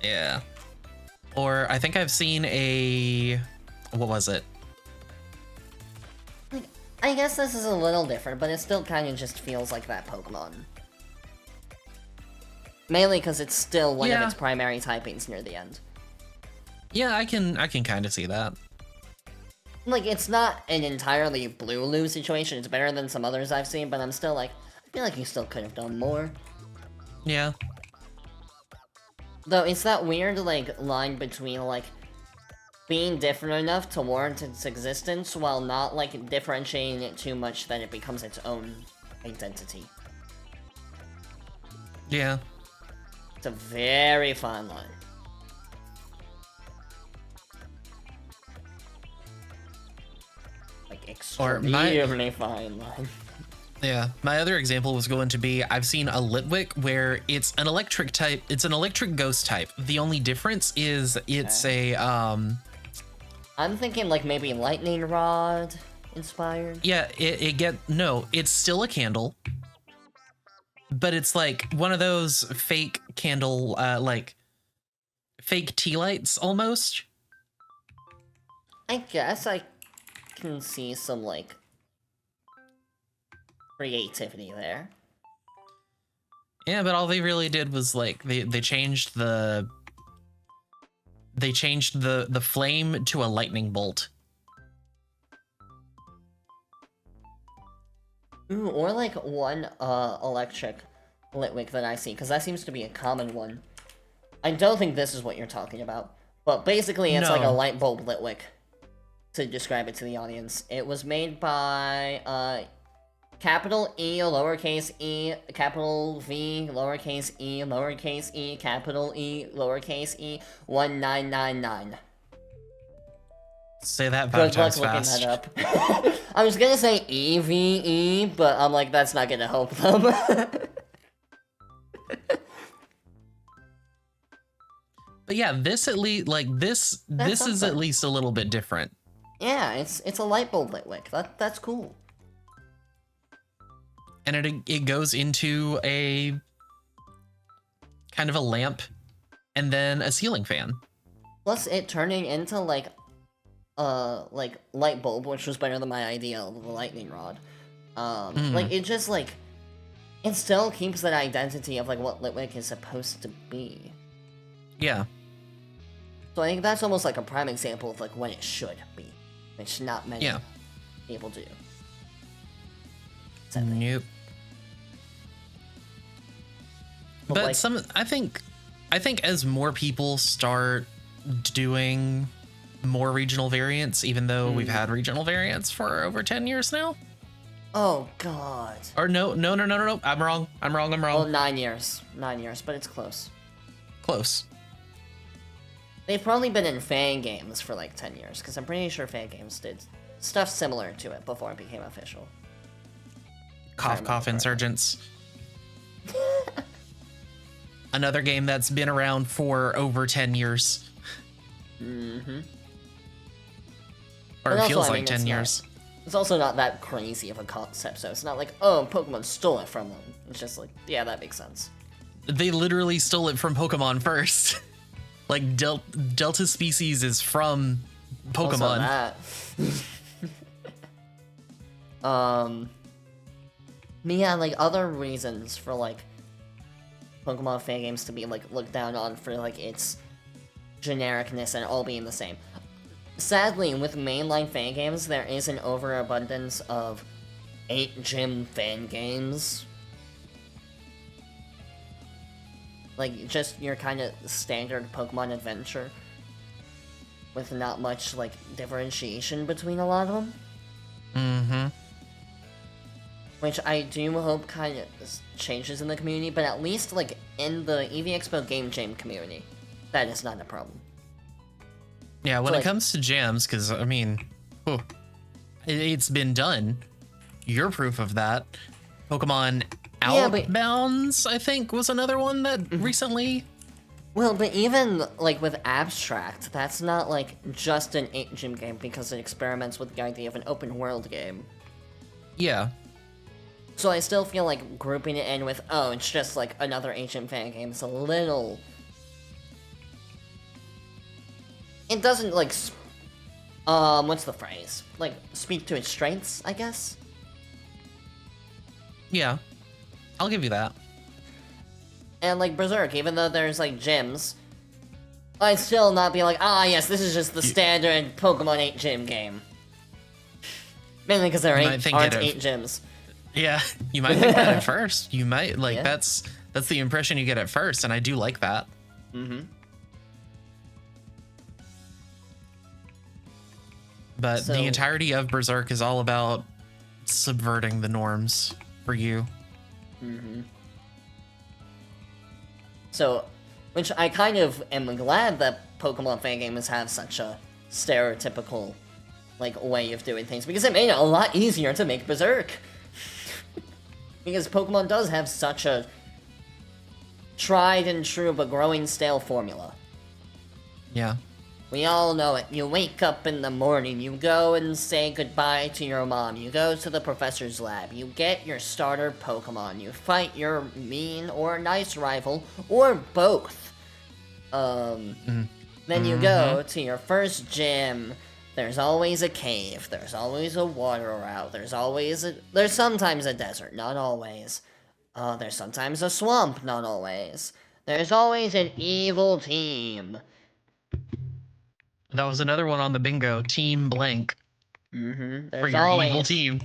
Yeah. Or, I think I've seen a... What was it? Like, I guess this is a little different, but it still kind of just feels like that Pokemon. Mainly because it's still one of its primary typings near the end. Yeah, I can kind of see that. Like, it's not an entirely blue-loo situation, it's better than some others I've seen, but I'm still like, I feel like you still could have done more. Yeah. Though, it's that weird, like, line between, like, being different enough to warrant its existence, while not, like, differentiating it too much that it becomes its own identity. Yeah. It's a very fine line. Like, extremely fine line. Yeah, my other example was going to be, I've seen a Litwick where it's an electric type, it's an electric ghost type. The only difference is it's a, I'm thinking like maybe lightning rod inspired. Yeah, it's still a candle, but it's like one of those fake candle, like fake tea lights almost. I guess I can see some like creativity there. Yeah, but all they really did was like they changed the flame to a lightning bolt. Ooh, or like one electric Litwick that I see, because that seems to be a common one. I don't think this is what you're talking about, but basically it's like a light bulb Litwick, to describe it to the audience. It was made by capital E, lowercase e, capital V, lowercase e, capital E, lowercase e, 1999. Say that 5 times fast. Looking that up. I was gonna say EVE, but I'm like, that's not gonna help them. But yeah, this at least, like, this is at least a little bit different. Yeah, it's a light bulb Litwick. That's cool. And it goes into a kind of a lamp and then a ceiling fan. Plus it turning into like light bulb, which was better than my idea of the lightning rod. Like it just like it still keeps that identity of like what Litwick is supposed to be. Yeah. So I think that's almost like a prime example of like when it should be, which not many people do. Nope. But like, I think as more people start doing more regional variants, even though we've had regional variants for over 10 years now. Oh God. Or no. I'm wrong. Well, 9 years, but it's close. Close. They've probably been in fan games for like 10 years, because I'm pretty sure fan games did stuff similar to it before it became official. Cough, Insurgents. Another game that's been around for over 10 years. Mm-hmm. Or it feels like 10 years. It's also not that crazy of a concept, so it's not like, oh, Pokemon stole it from them. It's just like, yeah, that makes sense. They literally stole it from Pokemon first. Like, Delta species is from Pokemon. Also yeah, like, other reasons for, like, Pokemon fan games to be, like, looked down on for, like, its genericness and all being the same. Sadly, with mainline fan games, there is an overabundance of 8-gym fan games. Like, just your kind of standard Pokemon adventure. With not much, like, differentiation between a lot of them. Mm-hmm. Which I do hope kind of changes in the community, but at least, like, in the EV Expo Game Jam community, that is not a problem. Yeah, when it comes to jams, because, I mean, it's been done, you're proof of that. Pokemon Yeah, Outbounds, I think, was another one that recently. Well, but even, like, with Abstract, that's not, like, just an 8-gym game because it experiments with the idea of an open-world game. Yeah. So I still feel like grouping it in with, oh, it's just, like, another 8-gym fan game is a little... It doesn't, like, what's the phrase? Like, speak to its strengths, I guess? Yeah. I'll give you that. And, like, Berserk, even though there's, like, gyms, I'd still not be like, ah, yes, this is just the standard Pokemon 8 gym game. Mainly because there aren't 8 gyms. Yeah, you might think that at first. You might, like, Yeah. that's the impression you get at first, and I do like that. Mm-hmm. But the entirety of Berserk is all about subverting the norms for you. Mm-hmm. So, which I kind of am glad that Pokemon fan games have such a stereotypical, like, way of doing things, because it made it a lot easier to make Berserk. Because Pokemon does have such a tried and true but growing stale formula. Yeah. We all know it. You wake up in the morning, you go and say goodbye to your mom, you go to the professor's lab, you get your starter Pokemon, you fight your mean or nice rival, or both. Then you go to your first gym, there's always a cave, there's always a water route, there's sometimes a desert, not always. There's sometimes a swamp, not always. There's always an evil team. That was another one on the bingo. Team blank. Mm-hmm. For your evil team.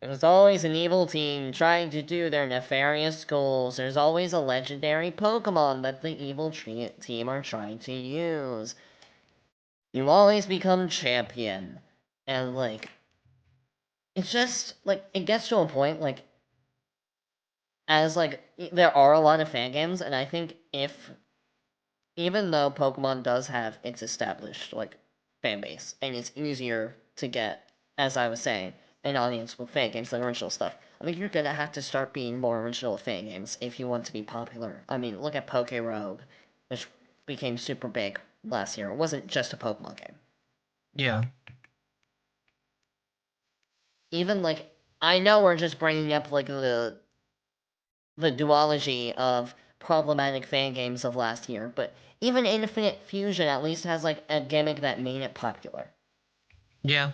There's always an evil team trying to do their nefarious goals. There's always a legendary Pokemon that the evil team are trying to use. You always become champion. And, like, it's just, like, it gets to a point, like, as, like, there are a lot of fan games, and I think even though Pokemon does have its established, like, fan base, and it's easier to get, as I was saying, an audience with fan games than original stuff, I mean, you're gonna have to start being more original with fan games if you want to be popular. I mean, look at Poke Rogue, which became super big last year. It wasn't just a Pokemon game. Yeah. Even, like, I know we're just bringing up, like, the duology of problematic fan games of last year, but even Infinite Fusion at least has, like, a gimmick that made it popular. Yeah.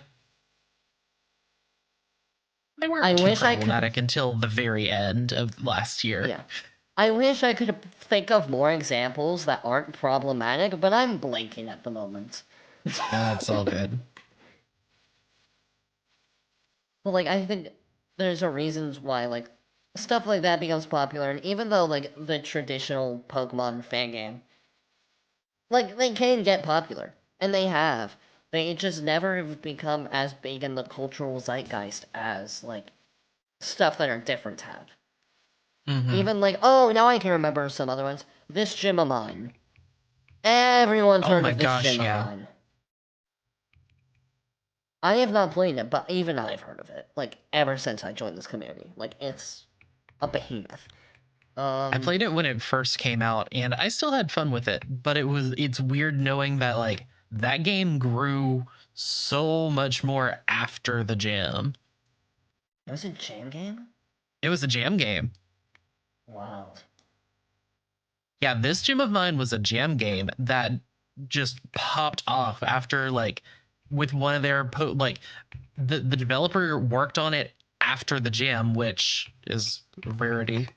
They weren't too problematic until the very end of last year. Yeah. I wish I could think of more examples that aren't problematic, but I'm blanking at the moment. That's all good. But, like, I think there's a reasons why, like, stuff like that becomes popular, and even though, like, the traditional Pokemon fan game, like, they can get popular, and they have. They just never have become as big in the cultural zeitgeist as, like, stuff that are different have. Mm-hmm. Even, like, oh, now I can remember some other ones. This Gym of Mine. Everyone's heard of this Gym of Mine. I have not played it, but even I've heard of it. Like, ever since I joined this community. Like, it's a behemoth. I played it when it first came out, and I still had fun with it, but it's weird knowing that, like, that game grew so much more after the jam. It was a jam game? It was a jam game. Wow. Yeah, this Gym of Mine was a jam game that just popped off after, like, with one of their the developer worked on it after the jam, which is a rarity.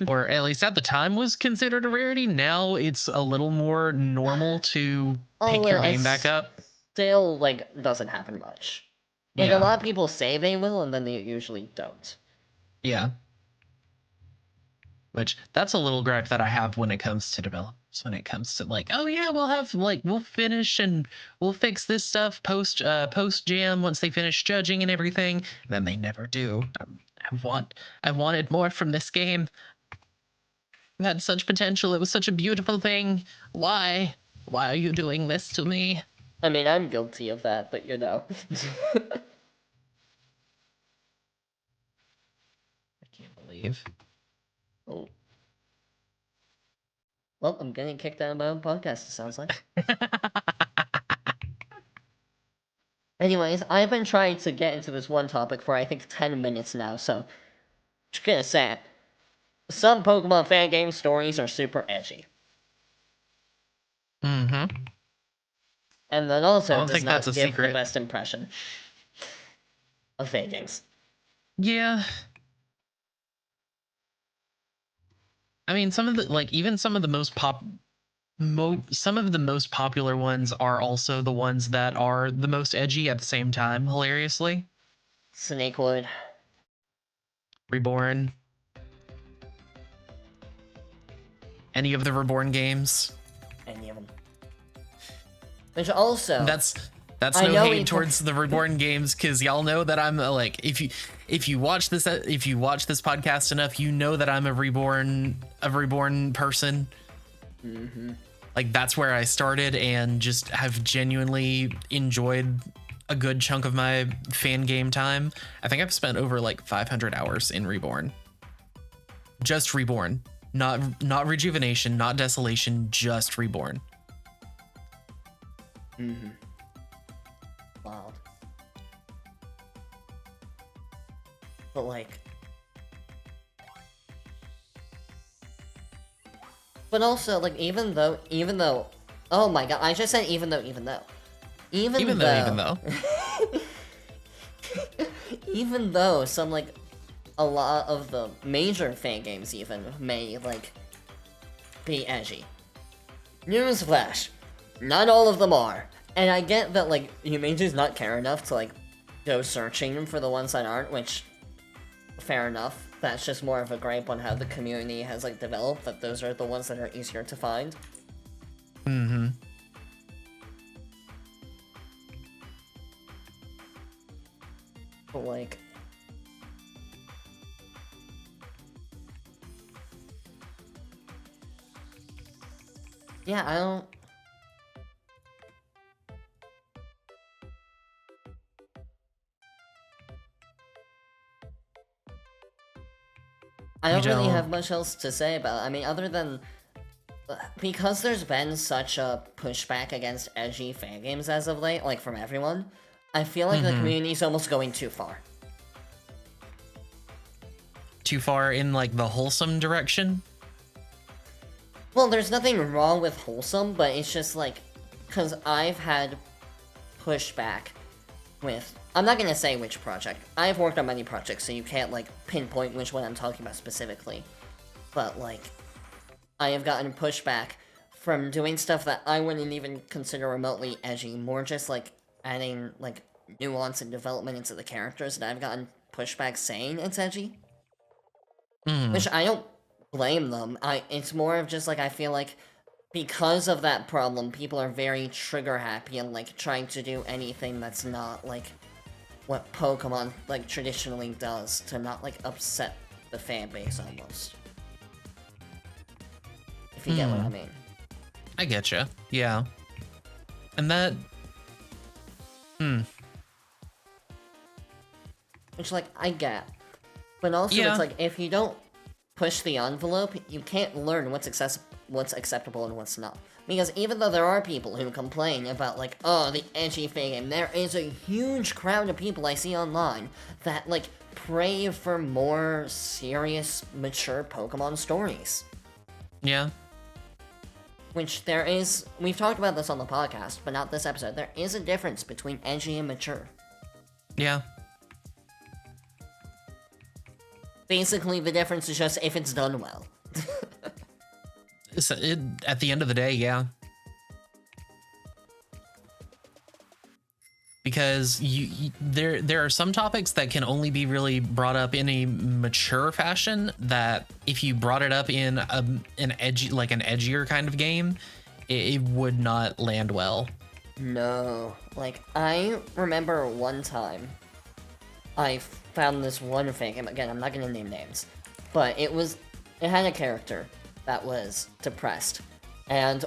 Or at least at the time was considered a rarity. Now it's a little more normal to pick your game back up. Still, like, doesn't happen much. Like, a lot of people say they will, and then they usually don't. Yeah. Which, that's a little gripe that I have when it comes to developers. When it comes to, like, oh yeah, we'll finish and we'll fix this stuff post jam once they finish judging and everything. And then they never do. I wanted more from this game. It had such potential. It was such a beautiful thing. Why? Why are you doing this to me? I mean, I'm guilty of that, but you know. save. Oh. Well, I'm getting kicked out of my own podcast, it sounds like. Anyways, I've been trying to get into this one topic for I think 10 minutes now, so just gonna say it. Some Pokemon fan game stories are super edgy. Mm-hmm. And that also I don't does think not that's a give secret. the best impression of fan games. Yeah. I mean, some of the even some of the some of the most popular ones are also the ones that are the most edgy at the same time, hilariously. Snakewood. Reborn. Any of the Reborn games. Any of them. Which also... That's I no know hate towards the Reborn games, because y'all know that I'm like, if you watch this podcast enough, you know that I'm a Reborn person. Mm-hmm. Like, that's where I started, and just have genuinely enjoyed a good chunk of my fan game time. I think I've spent over like 500 hours in Reborn. Just Reborn. Not Rejuvenation, not Desolation, just Reborn. Mm-hmm. Wild. But like... But also, like, even though... Oh my god, I just said even though. Even though. Even though some, like, a lot of the major fan games even may, like, be edgy. Newsflash. Not all of them are. And I get that, like, you may just not care enough to, like, go searching for the ones that aren't, which... Fair enough. That's just more of a gripe on how the community has, like, developed, that those are the ones that are easier to find. Mm-hmm. But, like... Yeah, I don't... I don't really have much else to say about it. I mean, other than... Because there's been such a pushback against edgy fan games as of late, like, from everyone, I feel like the community's almost going too far. Too far in, like, the wholesome direction? Well, there's nothing wrong with wholesome, but it's just, like... Because I've had pushback with... I'm not gonna say which project. I've worked on many projects, so you can't, like, pinpoint which one I'm talking about specifically. But, like, I have gotten pushback from doing stuff that I wouldn't even consider remotely edgy, more just, like, adding, like, nuance and development into the characters, and I've gotten pushback saying it's edgy. Which I don't blame them. It's more of just, like, I feel like because of that problem, people are very trigger happy and, like, trying to do anything that's not, like, what Pokemon, like, traditionally does to not, like, upset the fan base, almost. If you get what I mean. I getcha. Yeah. And that... Which, like, I get. But also, it's like, if you don't push the envelope, you can't learn what's acceptable and what's not. Because even though there are people who complain about, like, oh, the edgy fan game, there is a huge crowd of people I see online that, like, pray for more serious, mature Pokemon stories. Yeah. Which there is... We've talked about this on the podcast, but not this episode. There is a difference between edgy and mature. Yeah. Basically, the difference is just if it's done well. At the end of the day, yeah. Because there are some topics that can only be really brought up in a mature fashion, that if you brought it up in an edgier kind of game, it would not land well. No. Like, I remember one time I found this one fan game. Again, I'm not gonna name names, but it had a character that was depressed, and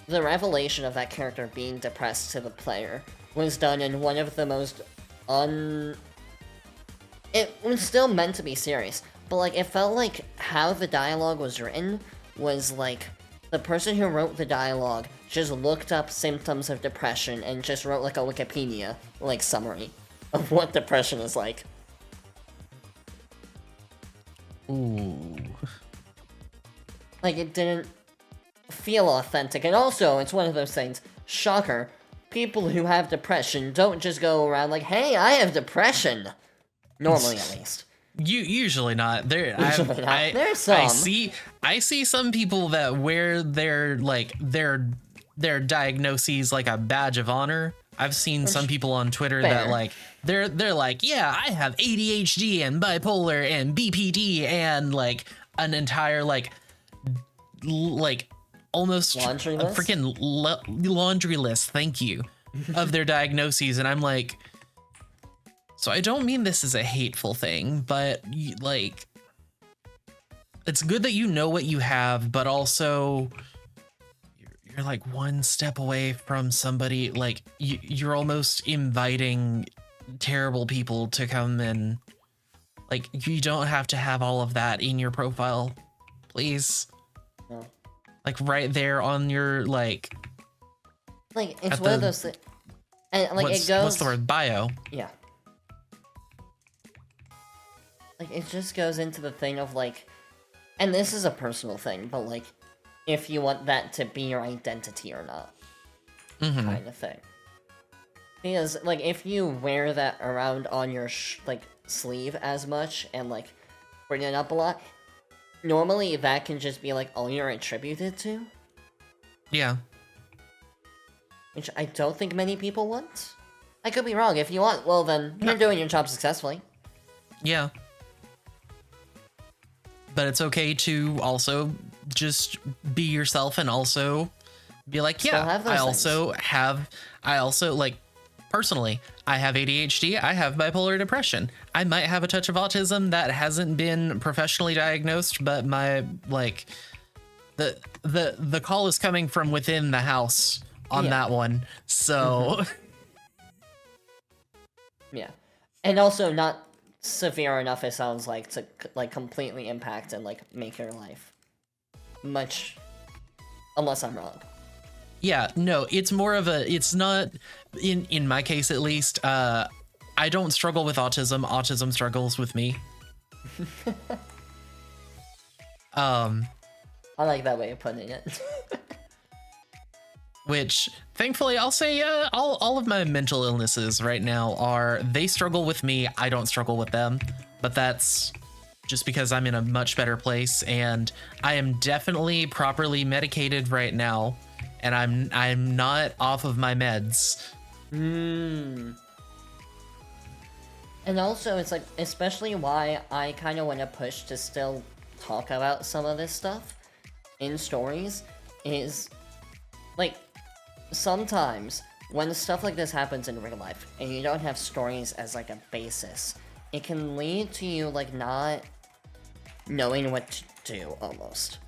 the revelation of that character being depressed to the player was done in one of the most it was still meant to be serious, but but like it felt like how the dialogue was written was like the person who wrote the dialogue just looked up symptoms of depression and just wrote like a Wikipedia like summary of what depression is like. Ooh. Like it didn't feel authentic, and also it's one of those things, shocker, people who have depression don't just go around like, hey, I have depression. Normally, at least. Usually not. Usually not. There's some. I see some people that wear their diagnoses like a badge of honor. I've seen some people on Twitter that like they're like, yeah, I have ADHD and bipolar and BPD and like an entire like almost laundry a list? freaking laundry list. Thank you, of their diagnoses, and I'm like. So I don't mean this as a hateful thing, but like, it's good that you know what you have, but also you're like one step away from somebody, like you're almost inviting terrible people to come in. Like, you don't have to have all of that in your profile, please. No. Like right there on your like it's one of those things, and like it goes. What's the word? Bio. Yeah. Like, it just goes into the thing of, like, and this is a personal thing, but, like, if you want that to be your identity or not, kind of thing. Because, like, if you wear that around on your, sleeve as much, and, like, bring it up a lot, normally that can just be, like, all you're attributed to. Yeah. Which I don't think many people want. I could be wrong. If you want, well, then, you're doing your job successfully. Yeah. But it's okay to also just be yourself and also be like, yeah, I also like, personally, I have ADHD, I have bipolar depression. I might have a touch of autism that hasn't been professionally diagnosed, but my, like, the call is coming from within the house on that one. So. Yeah. And also not severe enough, it sounds like, to like completely impact and like make your life much, unless I'm wrong. Yeah, no, it's more of a, it's not, in my case at least, I don't struggle with autism struggles with me. I like that way of putting it. Which, thankfully, I'll say all of my mental illnesses right now they struggle with me, I don't struggle with them. But that's just because I'm in a much better place, and I am definitely properly medicated right now, and I'm not off of my meds. And also, it's like, especially why I kind of want to push to still talk about some of this stuff in stories is, like, sometimes when stuff like this happens in real life and you don't have stories as like a basis, it can lead to you like not knowing what to do almost.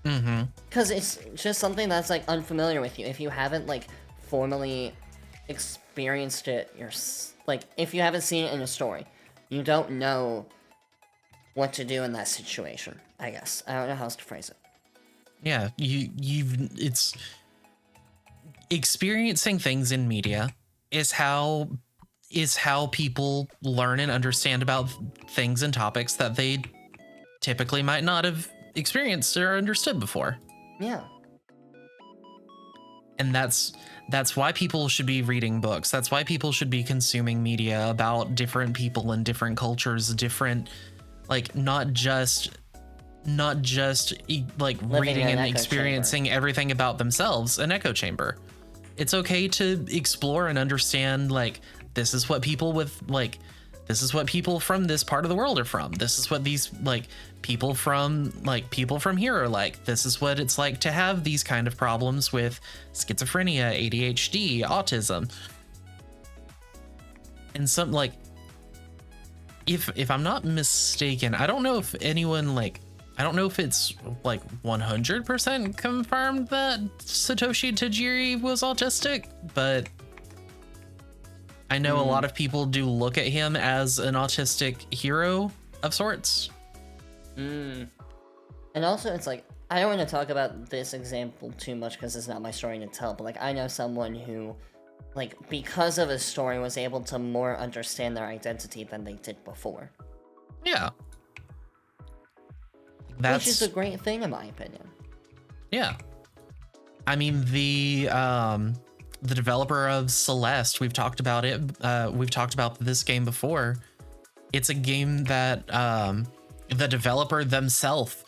Because it's just something that's like unfamiliar with you if you haven't like formally experienced it like if you haven't seen it in a story, you don't know what to do in that situation. I guess I don't know how else to phrase it. Yeah, it's experiencing things in media is how people learn and understand about things and topics that they typically might not have experienced or understood before. Yeah. And that's why people should be reading books. That's why people should be consuming media about different people and different cultures, different, like, not just like living reading and experiencing everything about themselves, an echo chamber. It's okay to explore and understand, like, this is what people from this part of the world are from. This is what these, like, people from here are like. This is what it's like to have these kind of problems with schizophrenia, ADHD, autism. And some, like, if I'm not mistaken, I don't know if anyone, like, I don't know if it's like 100% confirmed that Satoshi Tajiri was autistic, but I know a lot of people do look at him as an autistic hero of sorts. Mm. And also, it's like, I don't want to talk about this example too much because it's not my story to tell, but like, I know someone who, like, because of a story was able to more understand their identity than they did before. Yeah. Which is a great thing, in my opinion. Yeah. I mean, the developer of Celeste, we've talked about it. We've talked about this game before. It's a game that the developer themselves,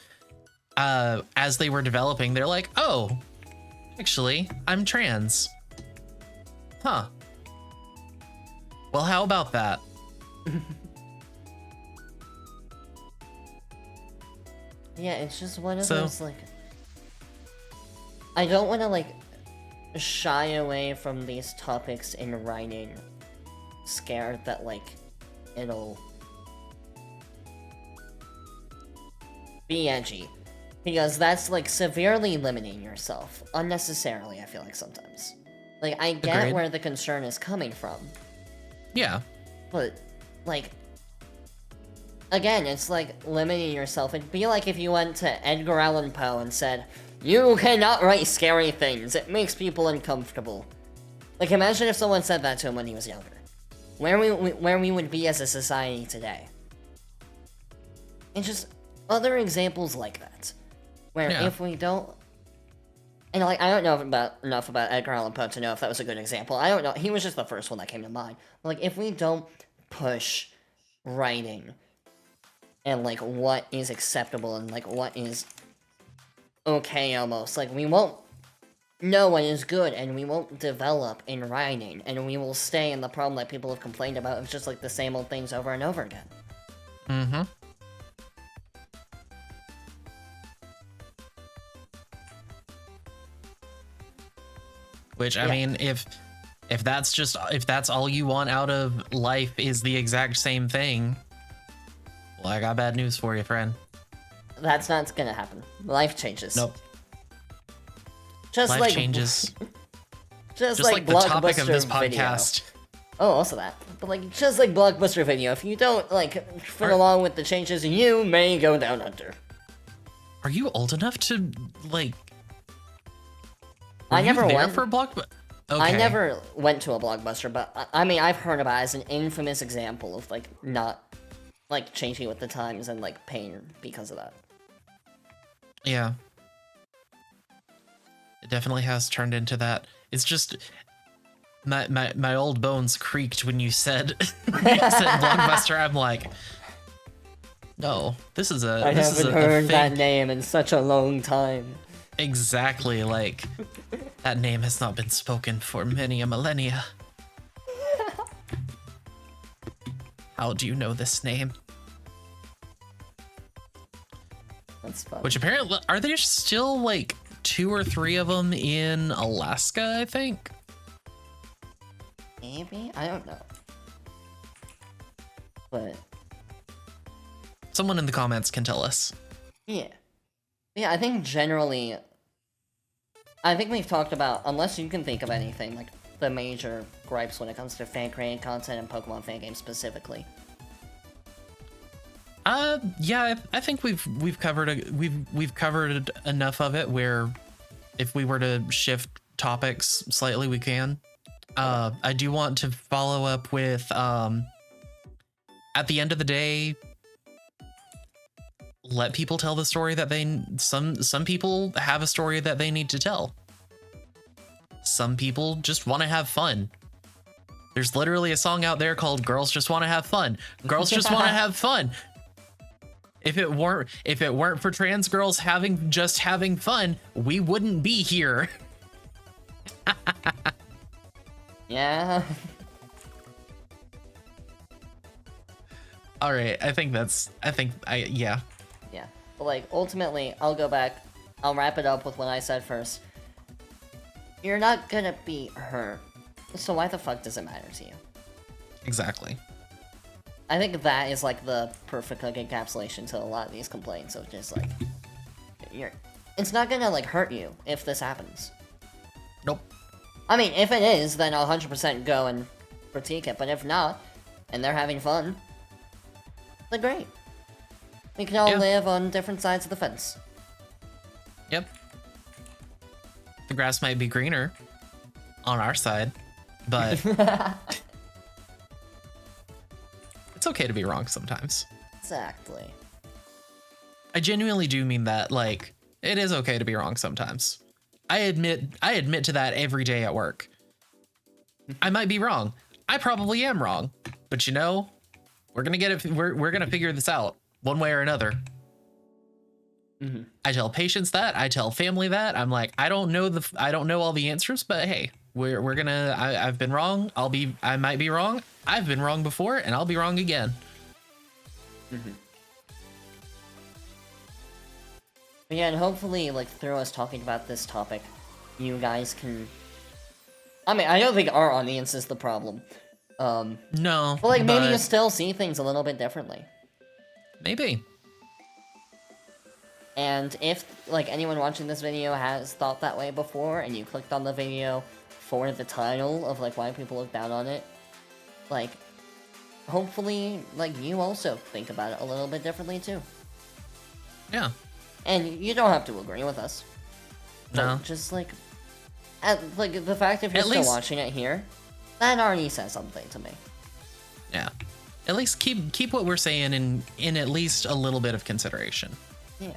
as they were developing, they're like, oh, actually, I'm trans. Huh. Well, how about that? Yeah, it's just one of those, like... I don't want to, like, shy away from these topics in writing, scared that, like, it'll be edgy. Because that's, like, severely limiting yourself. Unnecessarily, I feel like, sometimes. Like, I get Agreed. where the concern is coming from. Yeah. But, like... Again, it's like limiting yourself. It'd be like if you went to Edgar Allan Poe and said, "You cannot write scary things, it makes people uncomfortable." Like, imagine if someone said that to him when he was younger. Where we would be as a society today. And just other examples like that. Where if we don't... And like, I don't know enough about Edgar Allan Poe to know if that was a good example. I don't know, he was just the first one that came to mind. Like, if we don't push writing... and, like, what is acceptable and, like, what is okay almost. Like, we won't know what is good, and we won't develop in writing, and we will stay in the problem that people have complained about of just, like, the same old things over and over again. Mm-hmm. Which, I mean, if that's all you want out of life is the exact same thing... Well, I got bad news for you, friend. That's not gonna happen. Life changes. Nope. Just Life changes. just like the topic of this podcast. Video. Oh, also that. But like, just like Blockbuster Video, if you don't like fit along with the changes, you may go down under. Are you old enough to like? I never went for Blockbuster. Okay. I never went to a Blockbuster, but I mean, I've heard about it as an infamous example of like not. Like, changing with the times and, like, pain because of that. Yeah. It definitely has turned into that. It's just... My old bones creaked when you said... Blockbuster. I'm like... No, this is a... I haven't heard that name in such a long time. Exactly, like... that name has not been spoken for many a millennia. How do you know this name? That's fun. Which apparently, are there still like 2 or 3 of them in Alaska, I think? Maybe? I don't know. But... someone in the comments can tell us. Yeah. Yeah, I think generally... I think we've talked about, unless you can think of anything, like, the major gripes when it comes to fan-created content and Pokemon fan games specifically. Yeah, I think we've covered we've covered enough of it where if we were to shift topics slightly, we can. I do want to follow up with at the end of the day, let people tell the story that some people have a story that they need to tell. Some people just want to have fun. There's literally a song out there called Girls Just Want to Have Fun. Girls just want to have fun. If it weren't for trans girls having fun, we wouldn't be here. Yeah. All right, yeah. Yeah. But like, ultimately, I'll go back. I'll wrap it up with what I said first. You're not gonna be her. So why the fuck does it matter to you? Exactly. I think that is like the perfect like encapsulation to a lot of these complaints of just like, it's not gonna like hurt you if this happens. Nope. I mean, if it is, then I'll 100% go and critique it, but if not, and they're having fun, then great. We can all Yeah. live on different sides of the fence. Yep. The grass might be greener on our side, but it's okay to be wrong sometimes. Exactly. I genuinely do mean that. Like, it is okay to be wrong sometimes. I admit to that every day at work. I might be wrong. I probably am wrong, but you know, we're gonna get it. We're gonna figure this out one way or another. Mm-hmm. I tell patients that. I tell family that. I'm like, I don't know all the answers, but hey, we're gonna. I've been wrong. I might be wrong. I've been wrong before, and I'll be wrong again. Mm-hmm. But yeah, and hopefully, like, through us talking about this topic, you guys can... I mean, I don't think our audience is the problem. No. But, like, maybe you still see things a little bit differently. Maybe. And if, like, anyone watching this video has thought that way before, and you clicked on the video for the title of, like, why people look down on it, like, hopefully, like, you also think about it a little bit differently, too. Yeah. And you don't have to agree with us. No. Just, like, the fact if you're At still least... watching it here, that already says something to me. Yeah. At least keep what we're saying in at least a little bit of consideration. Yeah.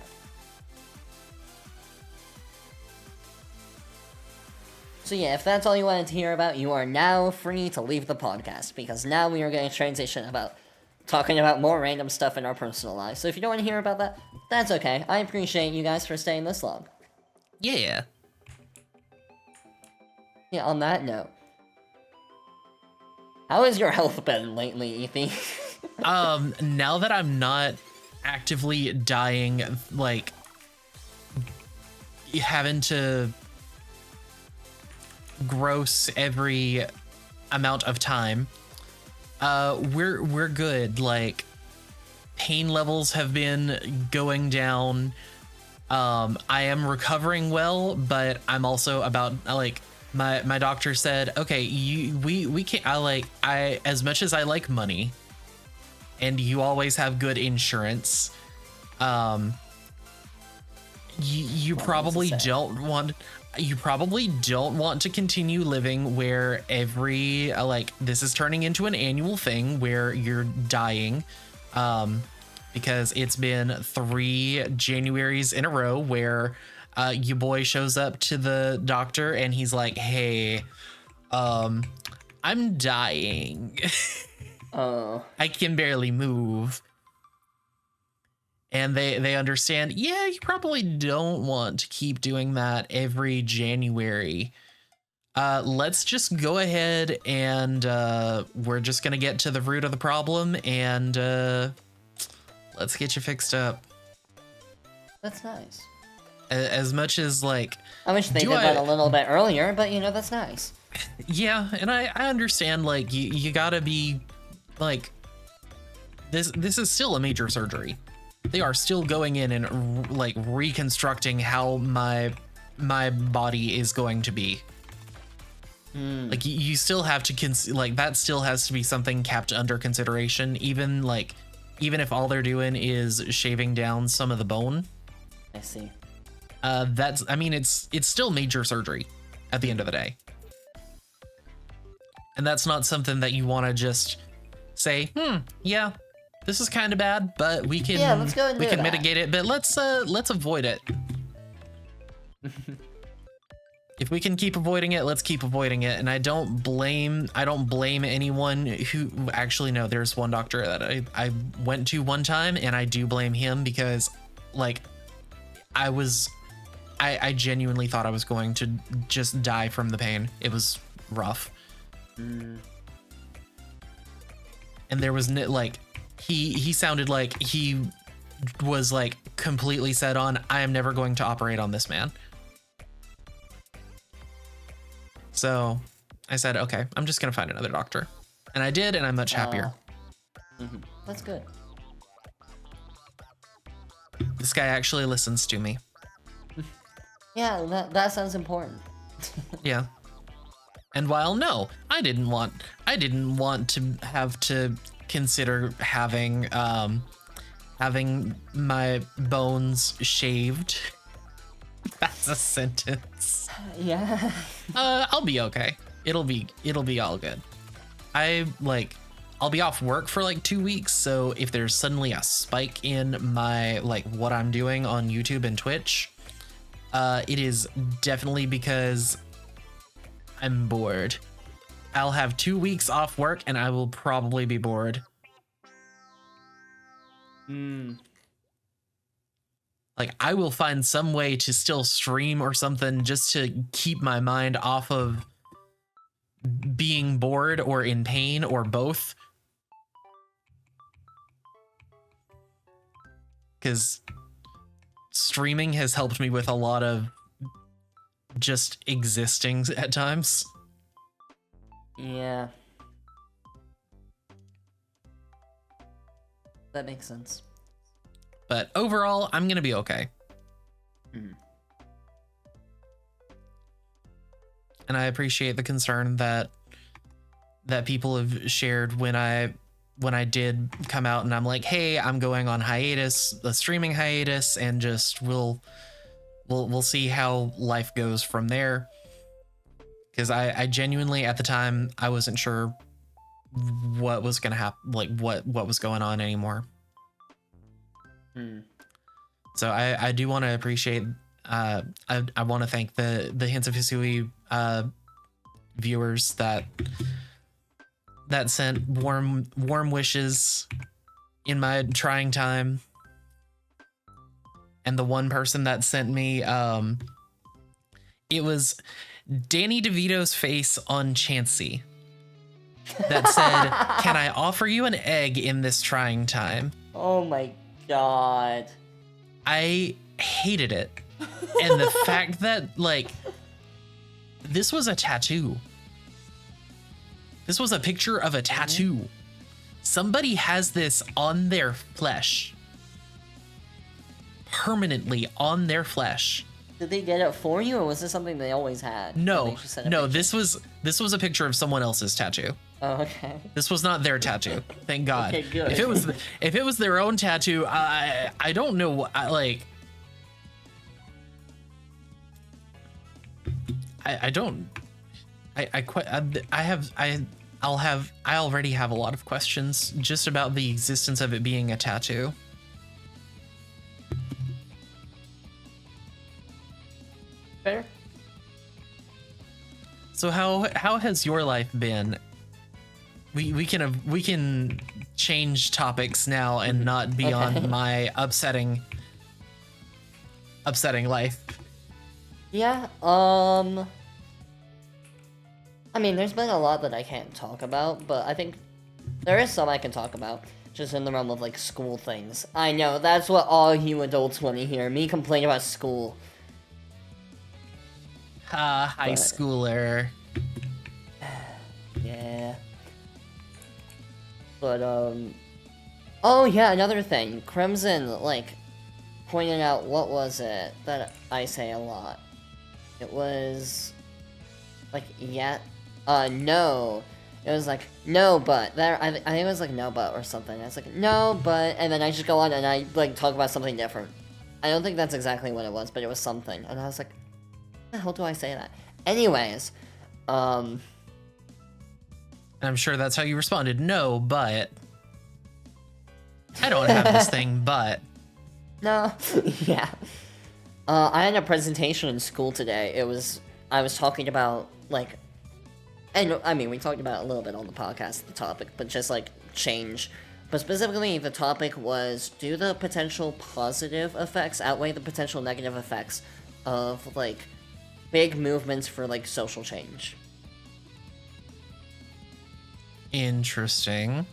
So yeah, if that's all you wanted to hear about, you are now free to leave the podcast, because now we are going to transition about talking about more random stuff in our personal lives. So if you don't want to hear about that, that's okay. I appreciate you guys for staying this long. Yeah. Yeah, on that note, how has your health been lately, Ethy? Now that I'm not actively dying, like, having to gross every amount of time, we're good. Like, pain levels have been going down. I am recovering well, but I'm also about, like, my doctor said, okay, we can't, I as much as I like money and you always have good insurance, you probably don't want to continue living where every this is turning into an annual thing where you're dying, because it's been 3 Januaries in a row where your boy shows up to the doctor and he's like, hey, I'm dying. Oh. I can barely move. And they understand, yeah, you probably don't want to keep doing that every January. Let's just go ahead and we're just going to get to the root of the problem and let's get you fixed up. That's nice. As much as, like... I wish they did that a little bit earlier, but, you know, that's nice. Yeah, and I understand, like, you gotta be, like... This is still a major surgery. They are still going in and, like, reconstructing how my body is going to be. Like, you still have to, that still has to be something kept under consideration, even if all they're doing is shaving down some of the bone. I see. It's still major surgery at the end of the day. And that's not something that you want to just say, yeah, this is kind of bad, but we can let's go and do that. mitigate it, but let's avoid it. If we can keep avoiding it, let's keep avoiding it. And I don't blame anyone who actually, no, there's one doctor that I went to one time and I do blame him because, like, I genuinely thought I was going to just die from the pain. It was rough. And there was he sounded like he was like completely set on, I am never going to operate on this man. So I said, okay, I'm just going to find another doctor. And I did, and I'm much happier. That's good. This guy actually listens to me. Yeah, that sounds important. Yeah. And while no, I didn't want to have to consider having having my bones shaved. That's a sentence. Yeah. I'll be okay. It'll be all good. I'll be off work for like 2 weeks, so if there's suddenly a spike in my like what I'm doing on YouTube and Twitch, it is definitely because I'm bored. I'll have 2 weeks off work and I will probably be bored. Like, I will find some way to still stream or something just to keep my mind off of being bored or in pain or both. Because streaming has helped me with a lot of just existing at times. Yeah. That makes sense. But overall, I'm gonna be okay. And I appreciate the concern that people have shared when I did come out and I'm like, hey, I'm going on hiatus, a streaming hiatus, and just we'll see how life goes from there. Because I genuinely at the time I wasn't sure what was gonna happen, like what was going on anymore. So I do want to appreciate. I want to thank the Hints of Hisui viewers that sent warm wishes in my trying time, and the one person that sent me it was Danny DeVito's face on Chansey that said, "Can I offer you an egg in this trying time?" Oh my god. I hated it. And the fact that, like, this was a tattoo. This was a picture of a tattoo. Somebody has this on their flesh. Permanently on their flesh. Did they get it for you, or was this something they always had? No, this was a picture of someone else's tattoo. Oh, okay. This was not their tattoo. Thank God. Okay, good. If it was their own tattoo, I don't know. I already have a lot of questions just about the existence of it being a tattoo. Fair. So how has your life been? We can change topics now and not be on my upsetting life. Yeah, I mean, there's been a lot that I can't talk about, but I think there is some I can talk about, just in the realm of, like, school things. I know, that's what all you adults want to hear, me complain about school. High schooler. Yeah. But, oh yeah, another thing, Crimson, like, pointed out, what was it that I say a lot? It was, like, yeah, no. It was like, no, but, I think it was like, no, but, or something. It's like, no, but, and then I just go on and I, like, talk about something different. I don't think that's exactly what it was, but it was something. And I was like, how the hell do I say that? Anyways, I'm sure that's how you responded, no, but. I don't have this thing, but. No, yeah. I had a presentation in school today. I was talking about, like, and I mean, we talked about it a little bit on the podcast, the topic, but just, like, change. But specifically, the topic was, do the potential positive effects outweigh the potential negative effects of, like, big movements for, like, social change? Interesting.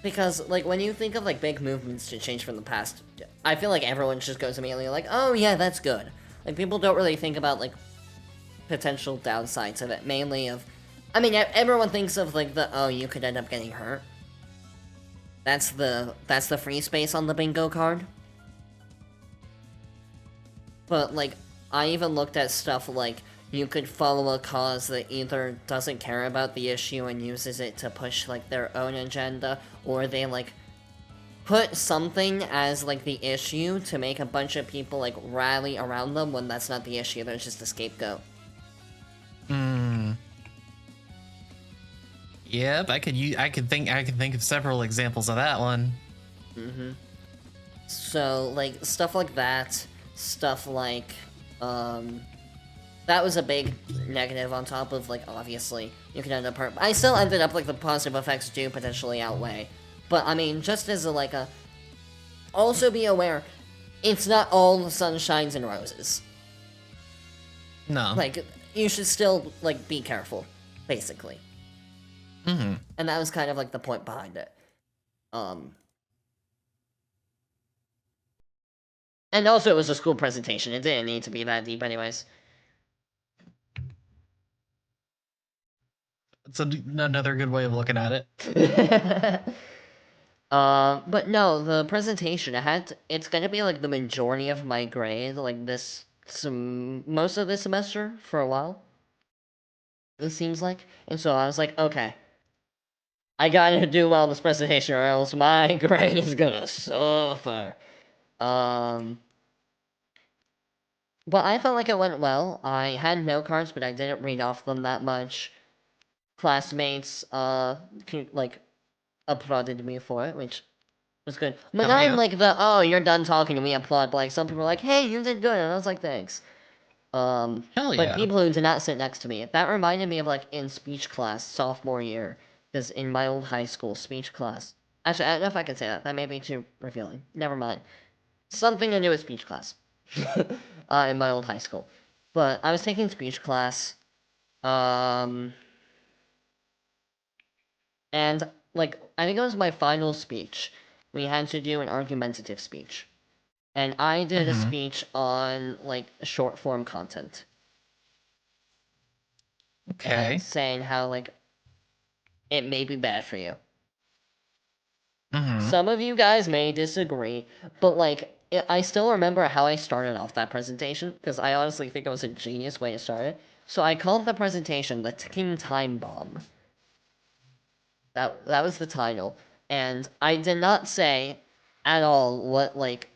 Because, like, when you think of, like, big movements to change from the past, I feel like everyone just goes immediately like, oh, yeah, that's good. Like, people don't really think about, like, potential downsides of it, mainly of... I mean, everyone thinks of, like, oh, you could end up getting hurt. That's the free space on the bingo card. But, like, I even looked at stuff like, you could follow a cause that either doesn't care about the issue and uses it to push, like, their own agenda, or they, like, put something as like the issue to make a bunch of people like rally around them when that's not the issue. There's just a scapegoat. Yep, I could think of several examples of that one. So like stuff like that, stuff like that was a big negative on top of like obviously you can end up hurt. I still ended up like the positive effects do potentially outweigh. But I mean, just as a like a also be aware, it's not all the sunshines and roses. No. Like you should still like be careful, basically. And that was kind of like the point behind it. And also it was a school presentation. It didn't need to be that deep anyways. It's another good way of looking at it. But no, the presentation, it's gonna be like the majority of my grade, like most of this semester for a while. It seems like. And so I was like, okay. I gotta do well in this presentation or else my grade is gonna suffer. But I felt like it went well. I had note cards, but I didn't read off them that much. Classmates, like, applauded me for it, which was good. But I'm like oh, you're done talking to me, applaud. But like, some people were like, hey, you did good, and I was like, thanks. Hell yeah. But people who did not sit next to me, that reminded me of like in speech class, sophomore year. Because in my old high school, speech class. Actually, I don't know if I can say that. That may be too revealing. Never mind. Something to do with speech class. In my old high school. But I was taking speech class. And, like, I think it was my final speech. We had to do an argumentative speech. And I did a speech on, like, short form content. Okay. And saying how, like, it may be bad for you. Some of you guys may disagree, but like, I still remember how I started off that presentation, because I honestly think it was a genius way to start it. So I called the presentation the Ticking Time Bomb. That was the title. And I did not say at all what, like,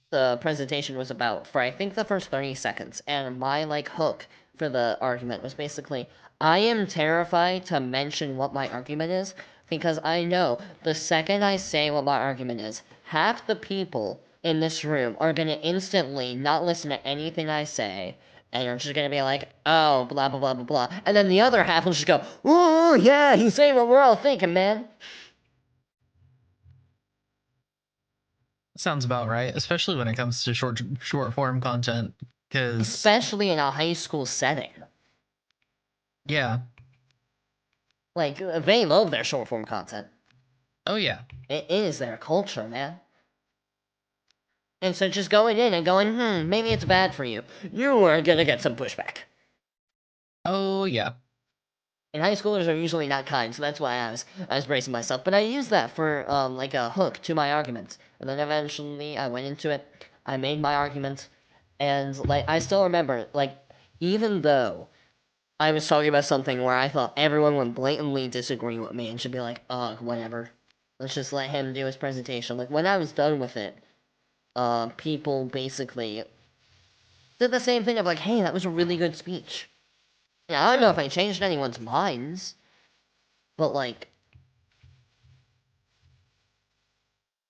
the presentation was about for I think the first 30 seconds. And my, like, hook for the argument was basically, I am terrified to mention what my argument is, because I know the second I say what my argument is, half the people in this room are gonna instantly not listen to anything I say, and are just gonna be like, oh, blah, blah, blah, blah, blah. And then the other half will just go, oh, yeah, he's saying what we're all thinking, man. Sounds about right, especially when it comes to short form content, because especially in a high school setting. Yeah. Like, they love their short form content. Oh yeah. It is their culture, man. And so just going in and going, maybe it's bad for you. You are gonna get some pushback. Oh yeah. And high schoolers are usually not kind, so that's why I was bracing myself. But I used that for like a hook to my argument. And then eventually I went into it, I made my argument, and like I still remember, like, even though I was talking about something where I thought everyone would blatantly disagree with me and should be like, whatever. Let's just let him do his presentation. Like, when I was done with it, people basically did the same thing of like, hey, that was a really good speech. Yeah, I don't know if I changed anyone's minds, but like,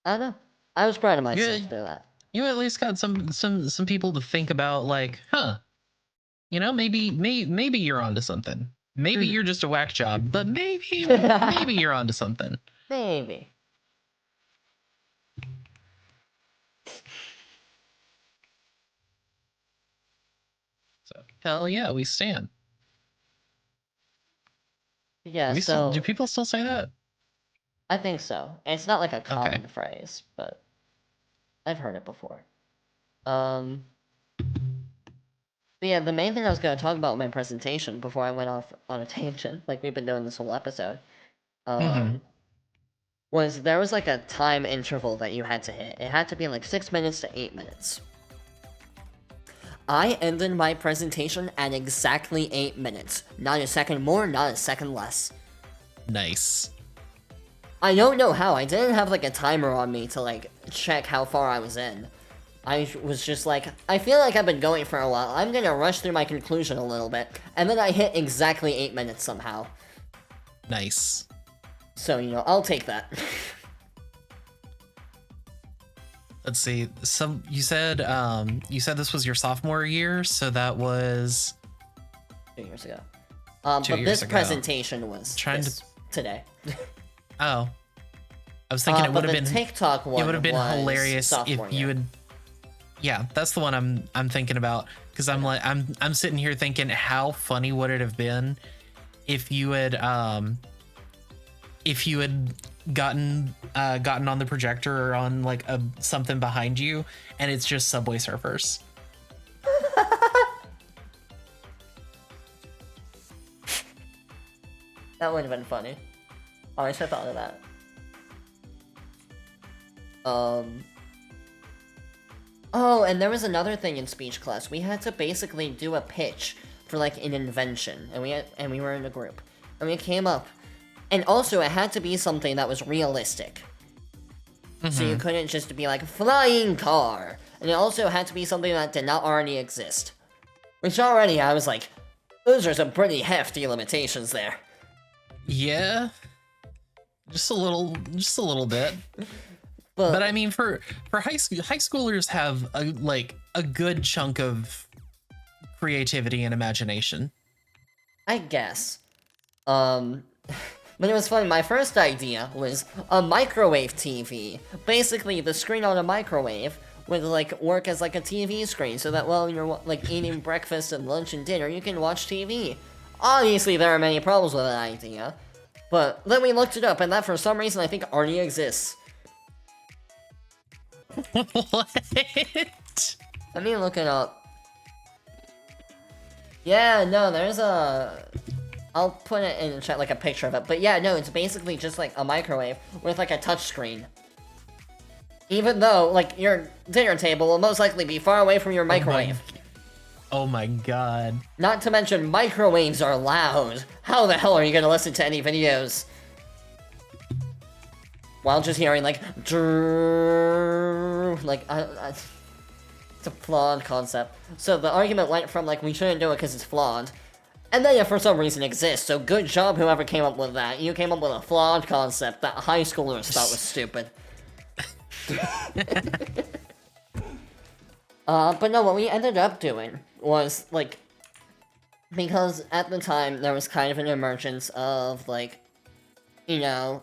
I don't know. I was proud of myself for that. You at least got some people to think about, like, maybe you're onto something. Maybe you're just a whack job, but maybe you're onto something. Maybe. So hell yeah, we stand. Yeah, do people still say that? I think so. And it's not like a common phrase, but I've heard it before. But yeah, the main thing I was going to talk about in my presentation before I went off on a tangent, like we've been doing this whole episode, was there was like a time interval that you had to hit. It had to be like 6 minutes to 8 minutes. I ended my presentation at exactly 8 minutes. Not a second more, not a second less. Nice. I don't know how. I didn't have like a timer on me to like check how far I was in. I was just like, I feel like I've been going for a while. I'm gonna rush through my conclusion a little bit. And then I hit exactly 8 minutes somehow. Nice. So, you know, I'll take that. Let's see. You said this was your sophomore year, so that was 2 years ago. 2 but years this ago. presentation was today. Oh. I was thinking it would have been TikTok one. It would have been hilarious if you year. would. Yeah, that's the one I'm thinking about, because I'm sitting here thinking, how funny would it have been if you had gotten on the projector or on like something behind you, and it's just Subway Surfers. That would have been funny. Oh, I should have thought of that. Oh, and there was another thing in speech class. We had to basically do a pitch for like an invention, and we were in a group, and we came up, and also it had to be something that was realistic. Mm-hmm. So you couldn't just be like flying car, and it also had to be something that did not already exist. Which already I was like, those are some pretty hefty limitations there. Yeah, just a little bit. But I mean, for high schoolers have a good chunk of creativity and imagination, I guess. But it was funny. My first idea was a microwave TV. Basically, the screen on a microwave would like work as like a TV screen, so that while you're like eating breakfast and lunch and dinner, you can watch TV. Obviously, there are many problems with that idea, but then we looked it up, and that for some reason I think already exists. What? Let me look it up. Yeah, no, there's a... I'll put it in the chat, like a picture of it. But yeah, no, it's basically just like a microwave with like a touchscreen. Even though, like, your dinner table will most likely be far away from your microwave. Oh my god. Not to mention, microwaves are loud. How the hell are you gonna listen to any videos? While just hearing, like, like, it's a flawed concept. So the argument went from, like, we shouldn't do it because it's flawed, and then it for some reason exists, so good job whoever came up with that. You came up with a flawed concept that high schoolers thought was stupid. But no, what we ended up doing was, like, because at the time there was kind of an emergence of, like, you know,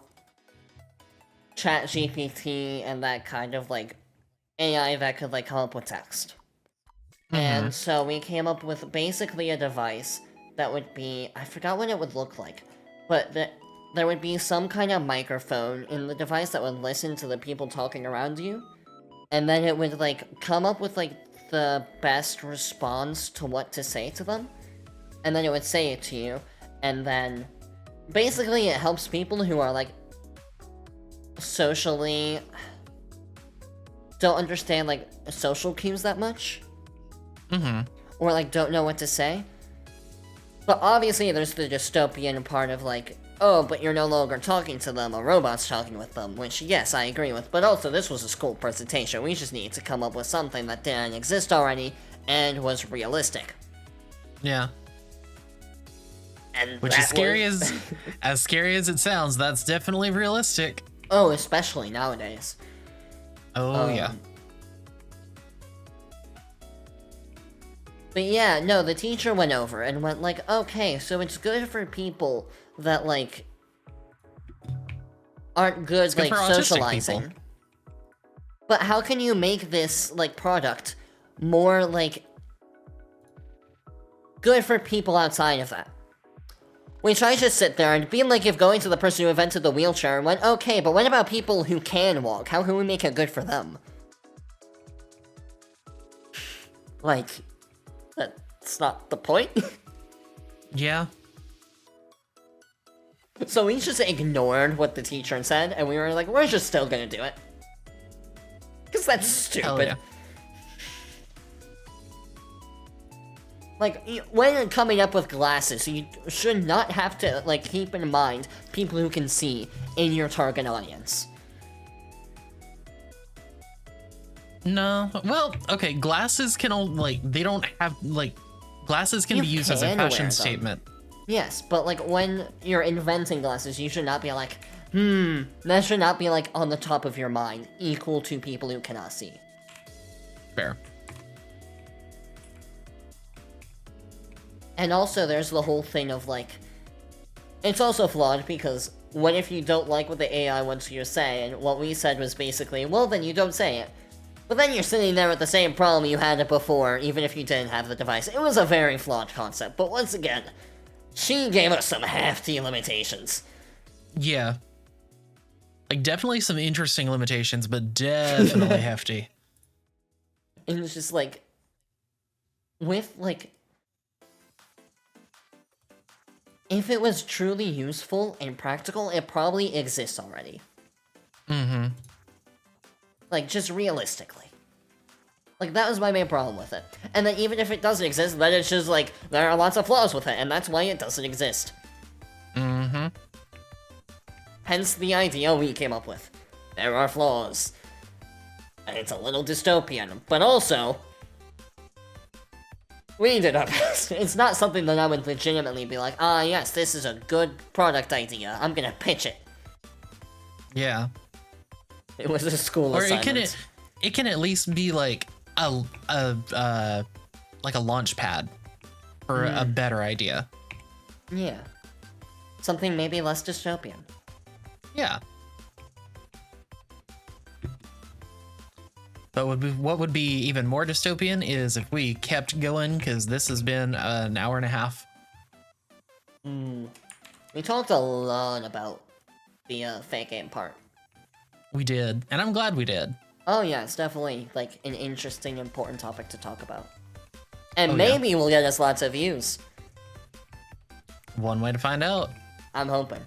ChatGPT and that kind of, like, AI that could, like, come up with text. Mm-hmm. And so we came up with basically a device that would be, I forgot what it would look like, but there would be some kind of microphone in the device that would listen to the people talking around you, and then it would, like, come up with, like, the best response to what to say to them, and then it would say it to you, and then basically it helps people who are, like, socially don't understand, like, social cues that much. Mm-hmm. Or, like, don't know what to say. But obviously there's the dystopian part of, like, oh, but you're no longer talking to them, a robot's talking with them, which, yes, I agree with, but also this was a school presentation. We just needed to come up with something that didn't exist already and was realistic. Yeah. And which is scary as scary as it sounds, that's definitely realistic. Oh, especially nowadays. Oh, yeah. But yeah, no, the teacher went over and went like, okay, so it's good for people that, like, aren't good, like, socializing. But how can you make this, like, product more, like, good for people outside of that? Which I just sit there and be like, if going to the person who invented the wheelchair and went, okay, but what about people who can walk? How can we make it good for them? Like, that's not the point. Yeah. So we just ignored what the teacher said, and we were like, we're just still gonna do it. Because that's stupid. Hell yeah. Like, when coming up with glasses, you should not have to, like, keep in mind people who can see in your target audience. No, well, okay, glasses can all, like, they don't have, like, glasses can be used as a fashion statement. Yes, but, like, when you're inventing glasses, you should not be like, that should not be, like, on the top of your mind, equal to people who cannot see. Fair. And also, there's the whole thing of, like, it's also flawed because what if you don't like what the AI wants you to say, and what we said was basically, well, then you don't say it. But then you're sitting there with the same problem you had it before, even if you didn't have the device. It was a very flawed concept, but once again, she gave us some hefty limitations. Yeah. Like, definitely some interesting limitations, but definitely hefty. And it's just like, with, like, if it was truly useful and practical, it probably exists already. Mm-hmm. Like, just realistically. Like, that was my main problem with it. And then even if it doesn't exist, then it's just like, there are lots of flaws with it, and that's why it doesn't exist. Mm-hmm. Hence the idea we came up with. There are flaws. And it's a little dystopian, but also, we did our best. It's not something that I would legitimately be like, ah, yes, this is a good product idea. I'm gonna pitch it. Yeah. It was a school assignment. It can at least be like a launch pad for a better idea. Yeah. Something maybe less dystopian. Yeah. But what would be even more dystopian is if we kept going, because this has been an hour and a half. We talked a lot about the fake game part. We did, and I'm glad we did. Oh yeah, it's definitely, like, an interesting, important topic to talk about. And Oh, maybe we'll get us lots of views. One way to find out. I'm hoping.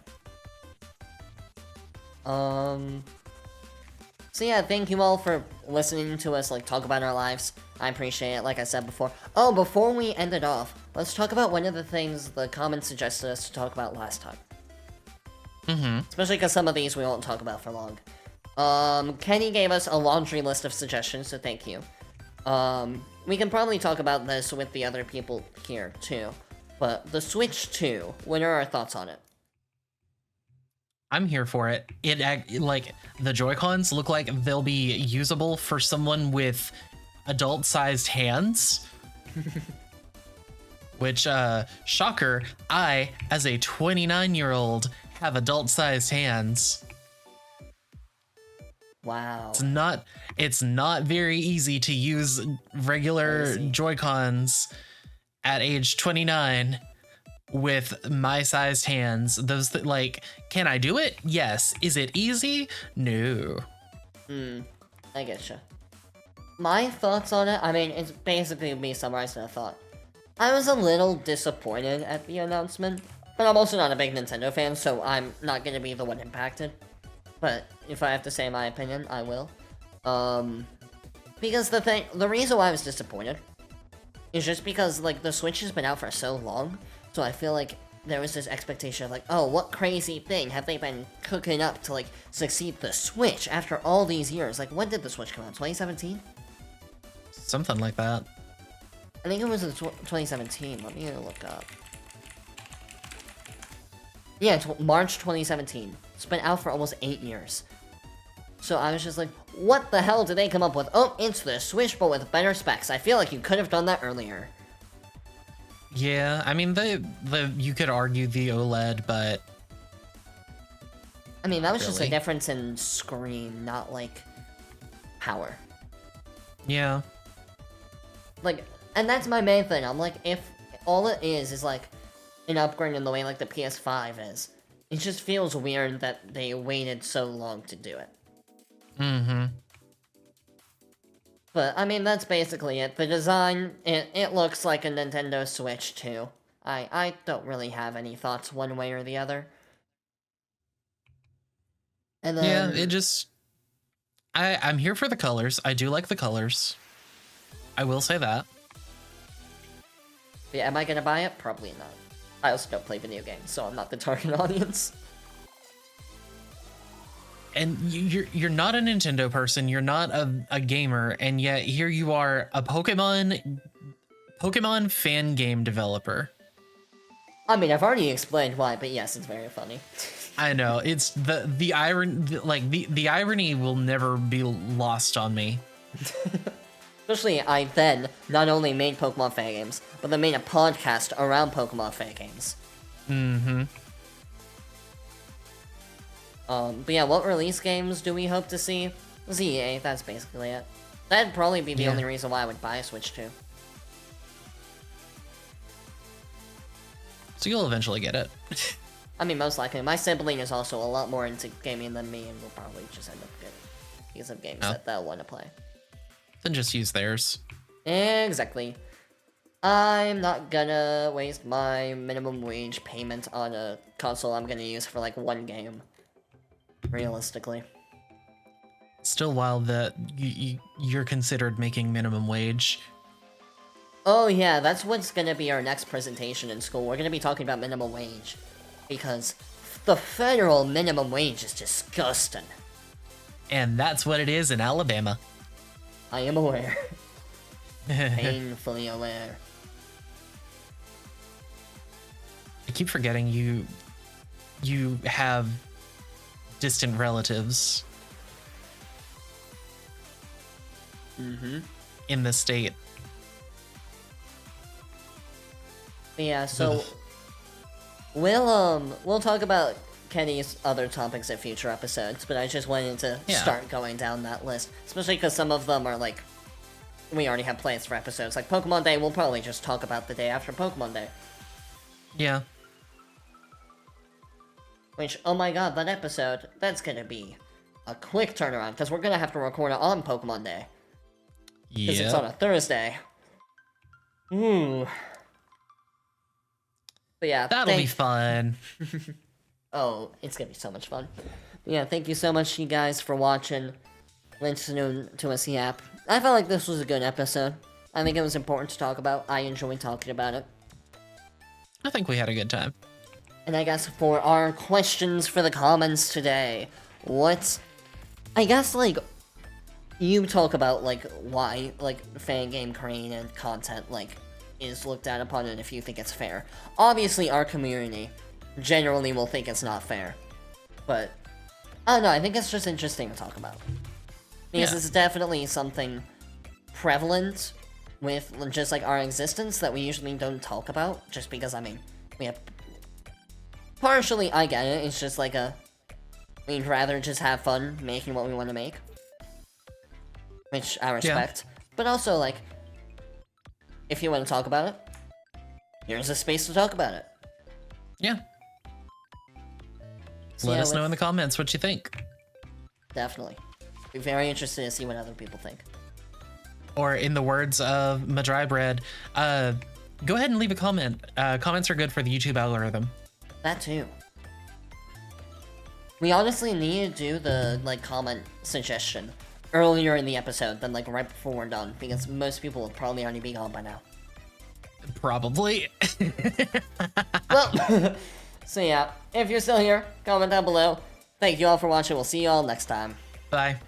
So yeah, thank you all for listening to us, like, talk about our lives. I appreciate it, like I said before. Oh, before we end it off, let's talk about one of the things the comments suggested us to talk about last time. Especially because some of these we won't talk about for long. Kenny gave us a laundry list of suggestions, so thank you. We can probably talk about this with the other people here, too. But the Switch 2, what are our thoughts on it? I'm here for it. Like, the Joy-Cons look like they'll be usable for someone with adult-sized hands. Which, shocker, I, as a 29-year-old, have adult-sized hands. Wow. It's not very easy to use regular Joy-Cons at age 29 with my sized hands. Those like, can I do it? Yes. Is it easy? No. I getcha. My thoughts on it, I mean, it's basically me summarizing a thought. I was a little disappointed at the announcement, but I'm also not a big Nintendo fan, so I'm not gonna be the one impacted. But if I have to say my opinion, I will. Because the reason why I was disappointed is just because, like, the Switch has been out for so long, so I feel like there was this expectation of, like, oh, what crazy thing have they been cooking up to, like, succeed the Switch after all these years? Like, when did the Switch come out? 2017? Something like that. I think it was in 2017. Let me look up. Yeah, March 2017. It's been out for almost 8 years. So I was just like, what the hell did they come up with? Oh, it's the Switch, but with better specs. I feel like you could have done that earlier. Yeah, I mean, you could argue the OLED, but... I mean, that was just a difference in screen, not, like, power. Yeah. Like, and that's my main thing. I'm like, if all it is, like, an upgrade in the way, like, the PS5 is, it just feels weird that they waited so long to do it. But, I mean, that's basically it. The design, it looks like a Nintendo Switch 2. I don't really have any thoughts one way or the other. And then... Yeah, it just... I'm here for the colors. I do like the colors. I will say that. But yeah, am I gonna buy it? Probably not. I also don't play video games, so I'm not the target audience. And you're not a Nintendo person, you're not a gamer, and yet here you are, a Pokemon fan game developer. I mean, I've already explained why, but yes, it's very funny. I know, it's the irony, like the irony will never be lost on me. Especially, I then not only made Pokemon fan games, but then made a podcast around Pokemon fan games. Mm-hmm. But yeah, what release games do we hope to see? ZA, that's basically it. That'd probably be the only reason why I would buy a Switch 2. So you'll eventually get it. I mean, most likely. My sibling is also a lot more into gaming than me, and will probably just end up getting because of games that they'll want to play. Then just use theirs. Exactly. I'm not gonna waste my minimum wage payment on a console I'm gonna use for like one game. Realistically. Still wild that you're considered making minimum wage. Oh yeah, that's what's gonna be our next presentation in school. We're gonna be talking about minimum wage. Because the federal minimum wage is disgusting. And that's what it is in Alabama. I am aware. Painfully aware. I keep forgetting you have distant relatives. In the state. Yeah, so we'll talk about Kenny's other topics at future episodes, but I just wanted to start going down that list, especially because some of them are like we already have plans for episodes. Like Pokemon Day, we'll probably just talk about the day after Pokemon Day. Yeah. Which, oh my god, that episode, that's gonna be a quick turnaround, because we're gonna have to record it on Pokemon Day. Because it's on a Thursday. Ooh. But yeah, that'll be fun. Oh, it's gonna be so much fun. But yeah, thank you so much, you guys, for watching, listening to us yap. I felt like this was a good episode. I think it was important to talk about. I enjoyed talking about it. I think we had a good time. And I guess for our questions for the comments today, I guess, like, you talk about, like, why, like, fan game creating and content, like, is looked down upon and if you think it's fair. Obviously, our community generally will think it's not fair. But, I don't know, I think it's just interesting to talk about. Because it's definitely something prevalent with just, like, our existence that we usually don't talk about, just because, I mean, we have... Partially, I get it, it's just like we'd rather just have fun making what we want to make. Which I respect. Yeah. But also, like, if you want to talk about it, here's a space to talk about it. Yeah. So let us know in the comments what you think. Definitely. Be very interested to see what other people think. Or in the words of Madry Bread, go ahead and leave a comment. Comments are good for the YouTube algorithm. That too. We honestly need to do the, like, comment suggestion earlier in the episode than, like, right before we're done, because most people will probably already be gone by now. Probably. Well, so yeah, if you're still here, comment down below. Thank you all for watching. We'll see you all next time. Bye.